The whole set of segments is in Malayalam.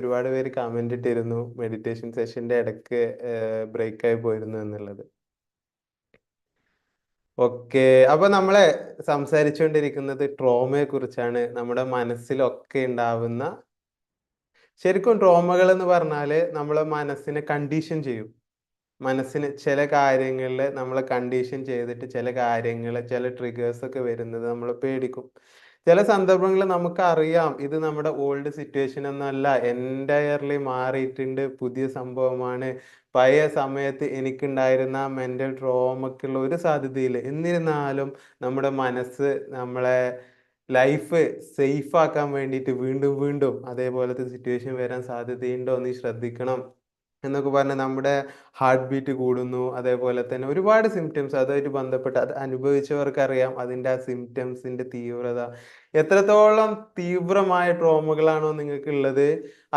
ഒരുപാട് പേര് കമന്റ് ഇട്ടിരുന്നു മെഡിറ്റേഷൻ സെഷന്റെ ഇടയ്ക്ക് ബ്രേക്ക് ആയി പോയിരുന്നു എന്നുള്ളത്. ഓക്കെ, അപ്പൊ നമ്മളെ സംസാരിച്ചുകൊണ്ടിരിക്കുന്നത് ട്രോമയെ കുറിച്ചാണ്. നമ്മുടെ മനസ്സിലൊക്കെ ഉണ്ടാവുന്ന ശരിക്കും ട്രോമകൾ എന്ന് പറഞ്ഞാല് നമ്മളെ മനസ്സിനെ കണ്ടീഷൻ ചെയ്യും. മനസ്സിന് ചില കാര്യങ്ങളിൽ നമ്മളെ കണ്ടീഷൻ ചെയ്തിട്ട് ചില കാര്യങ്ങൾ, ചില ട്രിഗേഴ്സ് ഒക്കെ വരുന്നത് നമ്മളെ പേടിക്കും. ചില സന്ദർഭങ്ങളിൽ നമുക്കറിയാം ഇത് നമ്മുടെ ഓൾഡ് സിറ്റുവേഷൻ ഒന്നല്ല, എൻറ്റയർലി മാറിയിട്ടുണ്ട്, പുതിയ സംഭവമാണ്, പഴയ സമയത്ത് എനിക്കുണ്ടായിരുന്ന മെൻ്റൽ ട്രോമക്കുള്ള ഒരു സാധ്യതയില്ല. എന്നിരുന്നാലും നമ്മുടെ മനസ്സ് നമ്മളെ ലൈഫ് സേഫ് ആക്കാൻ വേണ്ടിയിട്ട് വീണ്ടും വീണ്ടും അതേപോലത്തെ സിറ്റുവേഷൻ വരാൻ സാധ്യതയുണ്ടോ നീ ശ്രദ്ധിക്കണം എന്നൊക്കെ പറഞ്ഞ് നമ്മുടെ ഹാർട്ട് ബീറ്റ് കൂടുന്നു. അതേപോലെ തന്നെ ഒരുപാട് സിംറ്റംസ് അതുമായിട്ട് ബന്ധപ്പെട്ട് അത് അനുഭവിച്ചവർക്കറിയാം അതിൻ്റെ ആ സിംറ്റംസിൻ്റെ തീവ്രത. എത്രത്തോളം തീവ്രമായ ട്രോമകളാണോ നിങ്ങൾക്കുള്ളത്,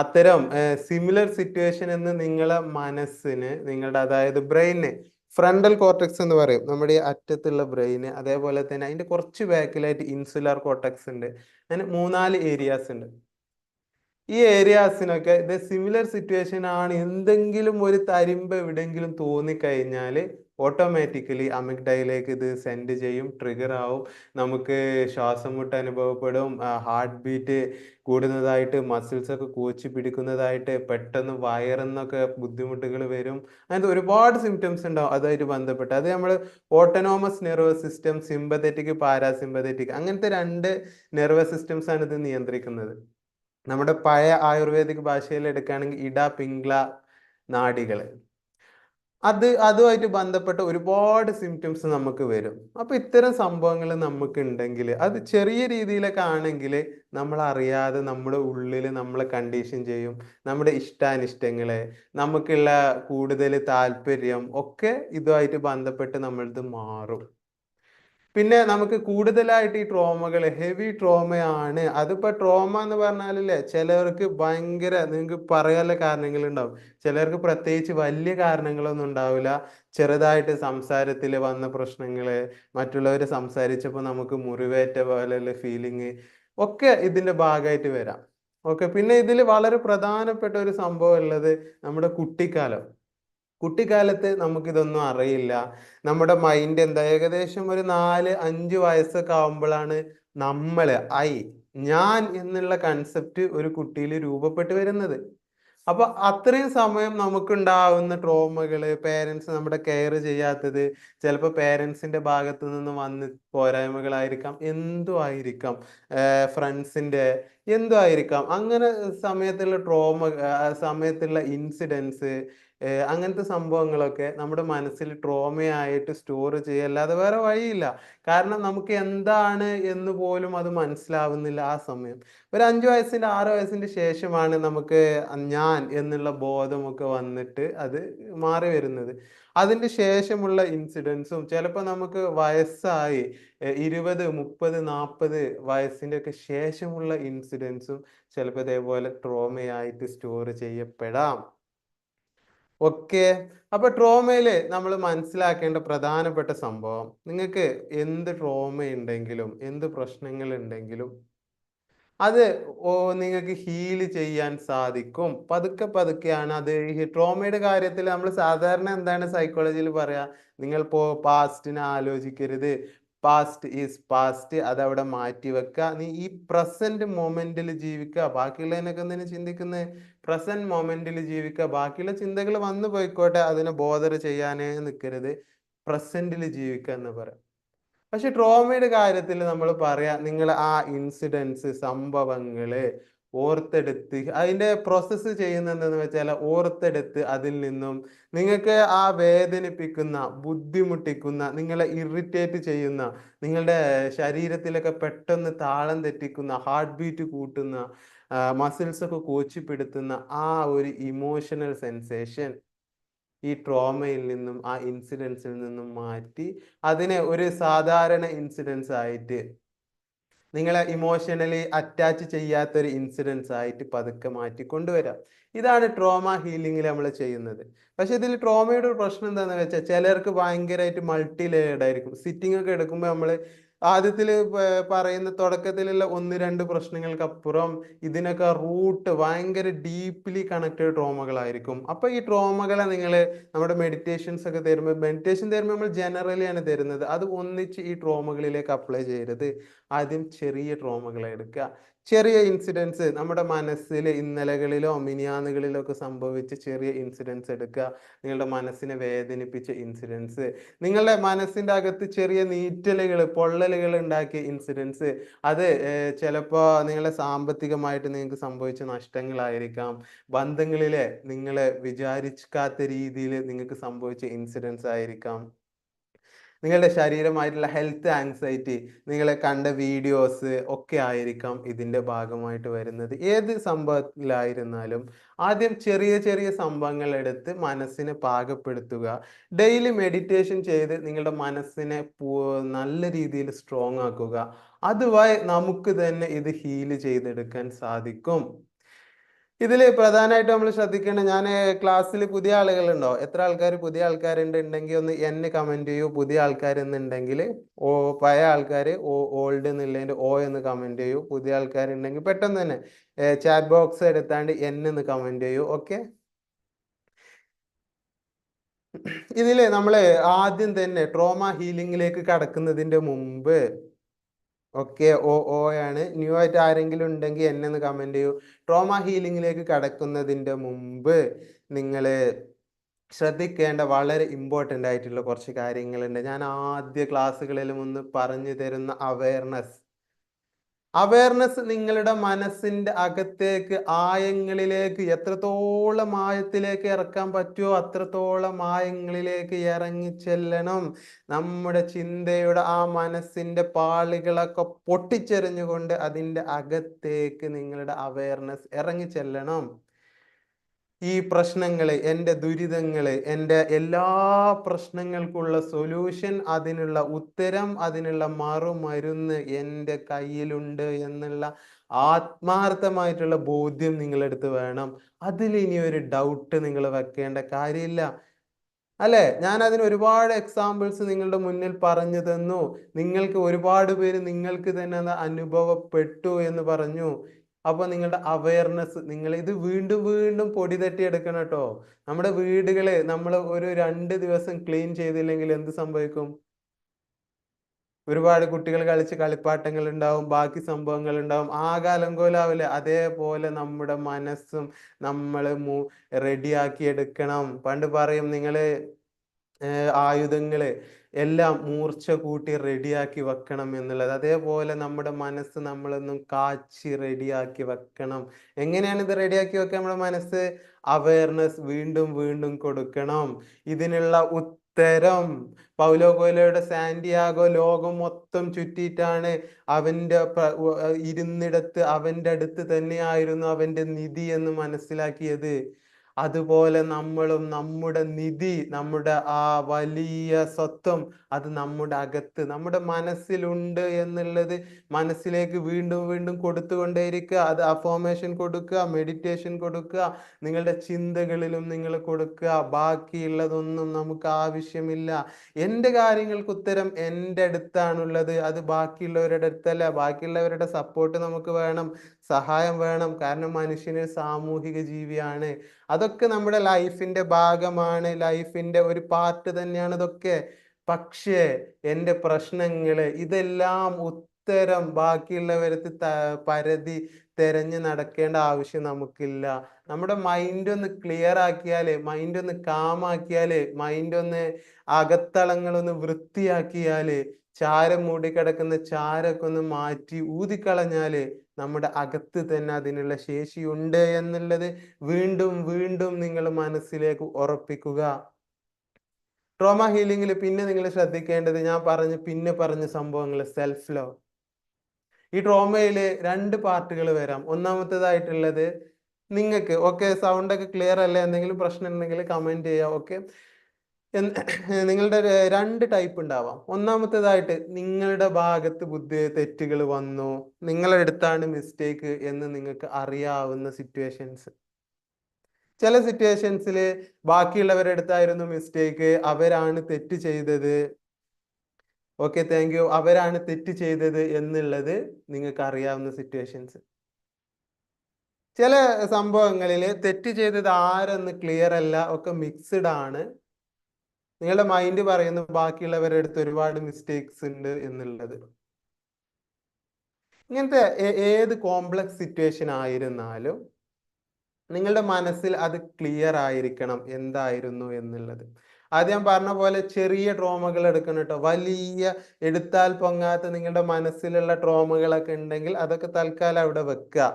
അത്തരം സിമിലർ സിറ്റുവേഷൻ എന്ന് നിങ്ങളെ മനസ്സിന്, നിങ്ങളുടെ അതായത് ബ്രെയിന്, ഫ്രണ്ടൽ കോർട്ടക്സ് എന്ന് പറയും, നമ്മുടെ ഈ അറ്റത്തുള്ള ബ്രെയിന്, അതേപോലെ തന്നെ അതിൻ്റെ കുറച്ച് ബാക്കിലായിട്ട് ഇൻസുലാർ കോർട്ടക്സ് ഉണ്ട്. അങ്ങനെ മൂന്നാല് ഏരിയാസ് ഉണ്ട്. ഈ ഏരിയാസിനൊക്കെ ഇത് സിമിലർ സിറ്റുവേഷൻ ആണ്, എന്തെങ്കിലും ഒരു തരിമ്പ് എവിടെയെങ്കിലും തോന്നിക്കഴിഞ്ഞാൽ ഓട്ടോമാറ്റിക്കലി അമിഗ്ഡയിലേക്ക് ഇത് സെൻഡ് ചെയ്യും, ട്രിഗർ ആവും. നമുക്ക് ശ്വാസം മുട്ട് അനുഭവപ്പെടും, ഹാർട്ട് ബീറ്റ് കൂടുന്നതായിട്ട്, മസിൽസ് ഒക്കെ കോച്ചി പിടിക്കുന്നതായിട്ട്, പെട്ടെന്ന് വയറിന്നൊക്കെ ബുദ്ധിമുട്ടുകൾ വരും. അങ്ങനത്തെ ഒരുപാട് സിംറ്റംസ് ഉണ്ടാവും അതുമായിട്ട് ബന്ധപ്പെട്ട്. അത് നമ്മൾ autonomous nervous system, sympathetic parasympathetic, അങ്ങനത്തെ രണ്ട് നെർവസ് സിസ്റ്റംസ് ആണ് ഇത് നിയന്ത്രിക്കുന്നത്. നമ്മുടെ പഴയ ആയുർവേദിക് ഭാഷയിൽ എടുക്കുകയാണെങ്കിൽ ഇട പിംഗ്ല നാഡികൾ, അതുമായിട്ട് ബന്ധപ്പെട്ട ഒരുപാട് സിംറ്റംസ് നമുക്ക് വരും. അപ്പൊ ഇത്തരം സംഭവങ്ങൾ നമുക്ക് ഉണ്ടെങ്കിൽ, അത് ചെറിയ രീതിയിലൊക്കെ ആണെങ്കിൽ നമ്മൾ അറിയാതെ നമ്മുടെ ഉള്ളിൽ നമ്മളെ കണ്ടീഷൻ ചെയ്യും. നമ്മുടെ ഇഷ്ടാനിഷ്ടങ്ങളെ, നമുക്കുള്ള കൂടുതൽ താല്പര്യം ഒക്കെ ഇതുമായിട്ട് ബന്ധപ്പെട്ട് നമ്മളത് മാറും. പിന്നെ നമുക്ക് കൂടുതലായിട്ട് ഈ ട്രോമകൾ ഹെവി ട്രോമയാണ്. അതിപ്പോ ട്രോമ എന്ന് പറഞ്ഞാലല്ലേ, ചിലവർക്ക് ഭയങ്കര, നിങ്ങൾക്ക് പറയാനുള്ള കാരണങ്ങളുണ്ടാവും, ചിലർക്ക് പ്രത്യേകിച്ച് വലിയ കാരണങ്ങളൊന്നും ഉണ്ടാവില്ല. ചെറുതായിട്ട് സംസാരത്തിൽ വന്ന പ്രശ്നങ്ങള്, മറ്റുള്ളവർ സംസാരിച്ചപ്പോൾ നമുക്ക് മുറിവേറ്റ പോലെയുള്ള ഫീലിങ് ഒക്കെ ഇതിന്റെ ഭാഗമായിട്ട് വരാം. ഓക്കെ, പിന്നെ ഇതിൽ വളരെ പ്രധാനപ്പെട്ട ഒരു സംഭവം ഉള്ളത് നമ്മുടെ കുട്ടിക്കാലം. കുട്ടിക്കാലത്ത് നമുക്കിതൊന്നും അറിയില്ല. നമ്മുടെ മൈൻഡ് എന്താ, ഏകദേശം ഒരു 4-5 വയസ്സൊക്കെ ആവുമ്പോഴാണ് നമ്മള് ഞാൻ എന്നുള്ള കൺസെപ്റ്റ് ഒരു കുട്ടിയിൽ രൂപപ്പെട്ട് വരുന്നത്. അപ്പൊ അത്രയും സമയം നമുക്കുണ്ടാവുന്ന ട്രോമകള്, പേരൻസ് നമ്മുടെ കെയർ ചെയ്യാത്തത്, ചിലപ്പോൾ പേരൻസിന്റെ ഭാഗത്തു നിന്ന് വന്ന് പോരായ്മകളായിരിക്കാം, എന്തും ആയിരിക്കാം, ഫ്രണ്ട്സിന്റെ എന്തും ആയിരിക്കാം. അങ്ങനെ സമയത്തുള്ള ട്രോമ, സമയത്തുള്ള ഇൻസിഡൻസ്, അങ്ങനത്തെ സംഭവങ്ങളൊക്കെ നമ്മുടെ മനസ്സിൽ ട്രോമയായിട്ട് സ്റ്റോർ ചെയ്യല്ലാതെ വേറെ വഴിയില്ല. കാരണം നമുക്ക് എന്താണ് എന്ന് പോലും അത് മനസ്സിലാവുന്നില്ല ആ സമയം. ഒരു 5 വയസ്സിൻ്റെ 6 വയസ്സിൻ്റെ ശേഷമാണ് നമുക്ക് ഞാൻ എന്നുള്ള ബോധമൊക്കെ വന്നിട്ട് അത് മാറി വരുന്നത്. അതിൻ്റെ ശേഷമുള്ള ഇൻസിഡൻസും ചിലപ്പോൾ നമുക്ക് വയസ്സായി 20, 30, 40 വയസ്സിൻ്റെ ഒക്കെ ശേഷമുള്ള ഇൻസിഡൻസും ചിലപ്പോൾ ഇതേപോലെ ട്രോമയായിട്ട് സ്റ്റോർ ചെയ്യപ്പെടാം. ഓക്കെ, അപ്പൊ ട്രോമയില് നമ്മൾ മനസ്സിലാക്കേണ്ട പ്രധാനപ്പെട്ട സംഭവം, നിങ്ങൾക്ക് എന്ത് ട്രോമ ഉണ്ടെങ്കിലും, എന്ത് പ്രശ്നങ്ങൾ ഉണ്ടെങ്കിലും അത് നിങ്ങൾക്ക് ഹീൽ ചെയ്യാൻ സാധിക്കും. പതുക്കെ പതുക്കെയാണ് അത്. ഈ ട്രോമയുടെ കാര്യത്തിൽ നമ്മൾ സാധാരണ എന്താണ് സൈക്കോളജിയിൽ പറയാ, നിങ്ങൾ പാസ്റ്റിനെ ആലോചിക്കരുത്, പാസ്റ്റ് ഈസ് പാസ്റ്റ്, അതവിടെ മാറ്റി വെക്കുക, നീ ഈ പ്രസന്റ് മൊമെന്റിൽ ജീവിക്കുക, ബാക്കിയുള്ളതിനൊക്കെ എന്തിനു ചിന്തിക്കുന്നത്, പ്രസന്റ് മൊമെന്റിൽ ജീവിക്കുക, ബാക്കിയുള്ള ചിന്തകൾ വന്നു പോയിക്കോട്ടെ, അതിനെ ബോധർ ചെയ്യാനേ നിൽക്കരുത്, പ്രസന്റിൽ ജീവിക്കുക എന്ന് പറയാം. പക്ഷെ ട്രോമയുടെ കാര്യത്തിൽ നമ്മൾ പറയാ, നിങ്ങൾ ആ ഇൻസിഡൻസ്, സംഭവങ്ങള് ഓർത്തെടുത്ത് അതിന്റെ പ്രോസസ്സ് ചെയ്യുന്നത് എന്താന്ന് വെച്ചാൽ, ഓർത്തെടുത്ത് അതിൽ നിന്നും നിങ്ങൾക്ക് ആ വേദനിപ്പിക്കുന്ന, ബുദ്ധിമുട്ടിക്കുന്ന, നിങ്ങളെ ഇറിറ്റേറ്റ് ചെയ്യുന്ന, നിങ്ങളുടെ ശരീരത്തിലൊക്കെ പെട്ടെന്ന് താളം തെറ്റിക്കുന്ന, ഹാർട്ട് ബീറ്റ് കൂട്ടുന്ന, മസിൽസ് ഒക്കെ കോച്ചിപ്പെടുത്തുന്ന ആ ഒരു ഇമോഷണൽ സെൻസേഷൻ ഈ ട്രോമയിൽ നിന്നും, ആ ഇൻസിഡൻസിൽ നിന്നും മാറ്റി അതിനെ ഒരു സാധാരണ ഇൻസിഡൻസ് ആയിട്ട്, നിങ്ങളെ ഇമോഷണലി അറ്റാച്ച് ചെയ്യാത്തൊരു ഇൻസിഡൻസ് ആയിട്ട് പതുക്കെ മാറ്റി കൊണ്ടുവരാം. ഇതാണ് ട്രോമ ഹീലിംഗിൽ നമ്മൾ ചെയ്യുന്നത്. പക്ഷെ ഇതിൽ ട്രോമയുടെ ഒരു പ്രശ്നം എന്താണെന്ന് വെച്ചാൽ, ചിലർക്ക് ഭയങ്കരമായിട്ട് മൾട്ടി ലെയർഡ് ആയിരിക്കും. സിറ്റിംഗ് ഒക്കെ എടുക്കുമ്പോൾ നമ്മൾ ആദ്യത്തില് പറയുന്ന തുടക്കത്തിലുള്ള ഒന്ന് രണ്ട് പ്രശ്നങ്ങൾക്കപ്പുറം ഇതിനൊക്കെ റൂട്ട് ഭയങ്കര ഡീപ്ലി കണക്റ്റഡ് ട്രോമകളായിരിക്കും. അപ്പൊ ഈ ട്രോമകളെ നിങ്ങൾ നമ്മുടെ മെഡിറ്റേഷൻസ് ഒക്കെ തരുമ്പോൾ, മെഡിറ്റേഷൻ തരുമ്പോൾ നമ്മൾ ജനറലി ആണ് തരുന്നത്, അത് ഒന്നിച്ച് ഈ ട്രോമകളിലേക്ക് അപ്ലൈ ചെയ്യരുത്. ആദ്യം ചെറിയ ട്രോമകളെ എടുക്കുക. ചെറിയ ഇൻസിഡൻസ്, നമ്മുടെ മനസ്സിൽ ഇന്നലകളിലോ മിനിയാന്നുകളിലോ ഒക്കെ സംഭവിച്ച ചെറിയ ഇൻസിഡൻസ് എടുക്കുക. നിങ്ങളുടെ മനസ്സിനെ വേദനിപ്പിച്ച ഇൻസിഡൻസ്, നിങ്ങളുടെ മനസ്സിൻ്റെ അകത്ത് ചെറിയ നീറ്റലുകൾ പൊള്ളലുകൾ ഉണ്ടാക്കിയ ഇൻസിഡൻസ്, അത് ചിലപ്പോൾ നിങ്ങളെ സാമ്പത്തികമായിട്ട് നിങ്ങൾക്ക് സംഭവിച്ച നഷ്ടങ്ങളായിരിക്കാം, ബന്ധങ്ങളിലെ നിങ്ങൾ വിചാരിക്കാത്ത രീതിയിൽ നിങ്ങൾക്ക് സംഭവിച്ച ഇൻസിഡൻസ് ആയിരിക്കാം, നിങ്ങളുടെ ശരീരമായിട്ടുള്ള ഹെൽത്ത് ആങ്സൈറ്റി, നിങ്ങളെ കണ്ട വീഡിയോസ് ഒക്കെ ആയിരിക്കാം ഇതിൻ്റെ ഭാഗമായിട്ട് വരുന്നത്. ഏത് സംഭവത്തിലായിരുന്നാലും ആദ്യം ചെറിയ ചെറിയ സംഭവങ്ങൾ എടുത്ത് മനസ്സിനെ പാകപ്പെടുത്തുക. ഡെയിലി മെഡിറ്റേഷൻ ചെയ്ത് നിങ്ങളുടെ മനസ്സിനെ നല്ല രീതിയിൽ സ്ട്രോങ് ആക്കുക. അതുവഴി നമുക്ക് തന്നെ ഇത് ഹീല് ചെയ്തെടുക്കാൻ സാധിക്കും. ഇതിൽ പ്രധാനമായിട്ട് നമ്മൾ ശ്രദ്ധിക്കേണ്ടത്, ഞാൻ ക്ലാസ്സിൽ പുതിയ ആളുകളുണ്ടോ, എത്ര ആൾക്കാർ പുതിയ ആൾക്കാരുണ്ട് ഉണ്ടെങ്കിൽ ഒന്ന് എന്നെ കമൻറ്റ് ചെയ്യൂ. പുതിയ ആൾക്കാരെന്നുണ്ടെങ്കിൽ ഓ, പഴയ ആൾക്കാർ ഓൾഡ് എന്നുള്ളതിൻ്റെ ഓ എന്ന് കമൻറ്റ് ചെയ്യൂ. പുതിയ ആൾക്കാരുണ്ടെങ്കിൽ പെട്ടെന്ന് തന്നെ ചാറ്റ് ബോക്സ് എടുത്താണ്ട് എന്ന് കമൻറ്റ് ചെയ്യൂ. ഓക്കെ, ഇതിൽ നമ്മൾ ആദ്യം തന്നെ ട്രോമ ഹീലിംഗിലേക്ക് കടക്കുന്നതിൻ്റെ മുമ്പ്, ഓക്കെ, ഓ ആണ്. ന്യൂ ആയിട്ട് ആരെങ്കിലും ഉണ്ടെങ്കിൽ എന്നെ ഒന്ന് കമൻറ്റ് ചെയ്യൂ. ട്രോമ ഹീലിംഗിലേക്ക് കടക്കുന്നതിൻ്റെ മുമ്പ് നിങ്ങൾ ശ്രദ്ധിക്കേണ്ട വളരെ ഇമ്പോർട്ടൻ്റ് ആയിട്ടുള്ള കുറച്ച് കാര്യങ്ങളുണ്ട്. ഞാൻ ആദ്യ ക്ലാസ്സുകളിലും ഒന്ന് പറഞ്ഞു തരുന്ന അവയർനെസ് നിങ്ങളുടെ മനസ്സിൻ്റെ അകത്തേക്ക് ആഴങ്ങളിലേക്ക് എത്രത്തോളം ആഴത്തിലേക്ക് ഇറക്കാൻ പറ്റുമോ അത്രത്തോളം ആഴങ്ങളിലേക്ക് ഇറങ്ങിച്ചെല്ലണം. നമ്മുടെ ചിന്തയുടെ ആ മനസ്സിൻ്റെ പാളികളൊക്കെ പൊട്ടിച്ചെറിഞ്ഞുകൊണ്ട് അതിൻ്റെ അകത്തേക്ക് നിങ്ങളുടെ അവയർനെസ് ഇറങ്ങിച്ചെല്ലണം. ഈ പ്രശ്നങ്ങൾ, എൻ്റെ ദുരിതങ്ങൾ, എൻ്റെ എല്ലാ പ്രശ്നങ്ങൾക്കുള്ള സൊല്യൂഷൻ, അതിനുള്ള ഉത്തരം, അതിനുള്ള മറുമരുന്ന് എൻ്റെ കയ്യിലുണ്ട് എന്നുള്ള ആത്മാർത്ഥമായിട്ടുള്ള ബോധ്യം നിങ്ങളെടുത്ത് വേണം. അതിലിനി ഒരു ഡൗട്ട് നിങ്ങൾ വെക്കേണ്ട കാര്യമില്ല. അല്ലേ? ഞാൻ അതിന് ഒരുപാട് എക്സാമ്പിൾസ് നിങ്ങളുടെ മുന്നിൽ പറഞ്ഞു തന്നു. നിങ്ങൾക്ക് ഒരുപാട് പേര് നിങ്ങൾക്ക് തന്നെ അത് അനുഭവപ്പെട്ടു എന്ന് പറഞ്ഞു. അപ്പൊ നിങ്ങളുടെ അവയർനെസ്, നിങ്ങൾ ഇത് വീണ്ടും വീണ്ടും പൊടി തട്ടി എടുക്കണം കേട്ടോ. നമ്മുടെ വീടുകള് നമ്മൾ ഒരു 2 ദിവസം ക്ലീൻ ചെയ്തില്ലെങ്കിൽ എന്ത് സംഭവിക്കും? ഒരുപാട് കുട്ടികൾ കളിച്ച് കളിപ്പാട്ടങ്ങൾ ഉണ്ടാവും, ബാക്കി സംഭവങ്ങൾ ഉണ്ടാവും, ആകെ അലങ്കോലാവില്ല. അതേപോലെ നമ്മുടെ മനസ്സും നമ്മൾ റെഡിയാക്കി എടുക്കണം. പണ്ട് പറയും, നിങ്ങള് ആയുധങ്ങള് എല്ലാം മൂർച്ച കൂട്ടി റെഡിയാക്കി വെക്കണം എന്നുള്ളത്. അതേപോലെ നമ്മുടെ മനസ്സ് നമ്മളൊന്നും കാച്ചി റെഡിയാക്കി വെക്കണം. എങ്ങനെയാണ് ഇത് റെഡിയാക്കി വെക്കുക? നമ്മുടെ മനസ്സ് അവയർനെസ് വീണ്ടും വീണ്ടും കൊടുക്കണം. ഇതിനുള്ള ഉത്തരം പൗലോ കൊയ്ലോയുടെ സാന്റിയാഗോ ലോകം മൊത്തം ചുറ്റിയിട്ടാണ് അവൻ്റെ ഇരുന്നിടത്ത് അവൻ്റെ അടുത്ത് തന്നെയായിരുന്നു അവൻ്റെ നിധി എന്ന് മനസ്സിലാക്കിയത്. അതുപോലെ നമ്മളും നമ്മുടെ നിധി, നമ്മുടെ ആ വലിയ സ്വത്വം, അത് നമ്മുടെ അകത്ത് നമ്മുടെ മനസ്സിലുണ്ട് എന്നുള്ളത് മനസ്സിലേക്ക് വീണ്ടും വീണ്ടും കൊടുത്തുകൊണ്ടേയിരിക്കുക. അത് അഫോർമേഷൻ കൊടുക്കുക, മെഡിറ്റേഷൻ കൊടുക്കുക, നിങ്ങളുടെ ചിന്തകളിലും നിങ്ങൾ കൊടുക്കുക. ബാക്കിയുള്ളതൊന്നും നമുക്ക് ആവശ്യമില്ല. എൻ്റെ കാര്യങ്ങൾക്ക് ഉത്തരം എൻ്റെ അടുത്താണുള്ളത്, അത് ബാക്കിയുള്ളവരുടെ അടുത്തല്ല. ബാക്കിയുള്ളവരുടെ സപ്പോർട്ട് നമുക്ക് വേണം, സഹായം വേണം. കാരണം മനുഷ്യന് സാമൂഹിക ജീവിയാണ്. അതൊക്കെ നമ്മുടെ ലൈഫിൻ്റെ ഭാഗമാണ്, ലൈഫിൻ്റെ ഒരു പാർട്ട് തന്നെയാണ് ഇതൊക്കെ. പക്ഷേ എൻ്റെ പ്രശ്നങ്ങള് ഇതെല്ലാം ഉത്തരം ബാക്കിയുള്ളവരത്ത് പരതി തെരഞ്ഞു നടക്കേണ്ട ആവശ്യം നമുക്കില്ല. നമ്മുടെ മൈൻഡ് ഒന്ന് ക്ലിയർ ആക്കിയാല്, മൈൻഡ് ഒന്ന് കാമാക്കിയാല്, മൈൻഡ് ഒന്ന് അകത്തളങ്ങളൊന്ന് വൃത്തിയാക്കിയാല്, ചാരം മൂടിക്കിടക്കുന്ന ചാരൊക്കെ ഒന്ന് മാറ്റി ഊതിക്കളഞ്ഞാല് നമ്മുടെ അകത്ത് തന്നെ അതിനുള്ള ശേഷിയുണ്ട് എന്നുള്ളത് വീണ്ടും വീണ്ടും നിങ്ങൾ മനസ്സിലേക്ക് ഉറപ്പിക്കുക. ട്രോമ ഹീലിംഗിൽ പിന്നെ നിങ്ങൾ ശ്രദ്ധിക്കേണ്ടത്, ഞാൻ പറഞ്ഞ സംഭവങ്ങൾ, സെൽഫ് ലവ്. ഈ ട്രോമയിൽ 2 പാർട്ടുകൾ വരാം. ഒന്നാമത്തേതായിട്ടുള്ളത്, നിങ്ങൾക്ക് ഓക്കെ സൗണ്ടൊക്കെ ക്ലിയർ അല്ലേ, എന്തെങ്കിലും പ്രശ്നം ഉണ്ടെങ്കിൽ കമൻറ്റ് ചെയ്യാം. ഓക്കെ, നിങ്ങളുടെ 2 ടൈപ്പ് ഉണ്ടാവാം. ഒന്നാമത്തേതായിട്ട് നിങ്ങളുടെ ഭാഗത്ത് തെറ്റുകൾ വന്നു, നിങ്ങളെടുത്താണ് മിസ്റ്റേക്ക് എന്ന് നിങ്ങൾക്ക് അറിയാവുന്ന സിറ്റുവേഷൻസ്. ചില സിറ്റുവേഷൻസിൽ ബാക്കിയുള്ളവരുടെ അടുത്തായിരുന്നു മിസ്റ്റേക്ക്, അവരാണ് തെറ്റ് ചെയ്തത്. Okay, thank U. അവരാണ് തെറ്റ് ചെയ്തത് എന്നുള്ളത് നിങ്ങൾക്ക് അറിയാവുന്ന സിറ്റുവേഷൻസ്. ചില സംഭവങ്ങളിൽ തെറ്റ് ചെയ്തത് ആരെന്ന് ക്ലിയർ അല്ല, ഒക്കെ മിക്സ്ഡ് ആണ്. നിങ്ങളുടെ മൈൻഡ് പറയുന്നു ബാക്കിയുള്ളവരുടെ അടുത്ത് ഒരുപാട് മിസ്റ്റേക്സ് ഉണ്ട് എന്നുള്ളത്. ഇങ്ങനത്തെ ഏത് കോംപ്ലക്സ് സിറ്റുവേഷൻ ആയിരുന്നാലും നിങ്ങളുടെ മനസ്സിൽ അത് ക്ലിയർ ആയിരിക്കണം എന്തായിരുന്നു എന്നുള്ളത്. ആദ്യം ഞാൻ പറഞ്ഞ പോലെ ചെറിയ ട്രോമകൾ എടുക്കണം കേട്ടോ. വലിയ എടുത്താൽ പൊങ്ങാത്ത നിങ്ങളുടെ മനസ്സിലുള്ള ട്രോമകളൊക്കെ ഉണ്ടെങ്കിൽ അതൊക്കെ തൽക്കാലം അവിടെ വെക്കുക.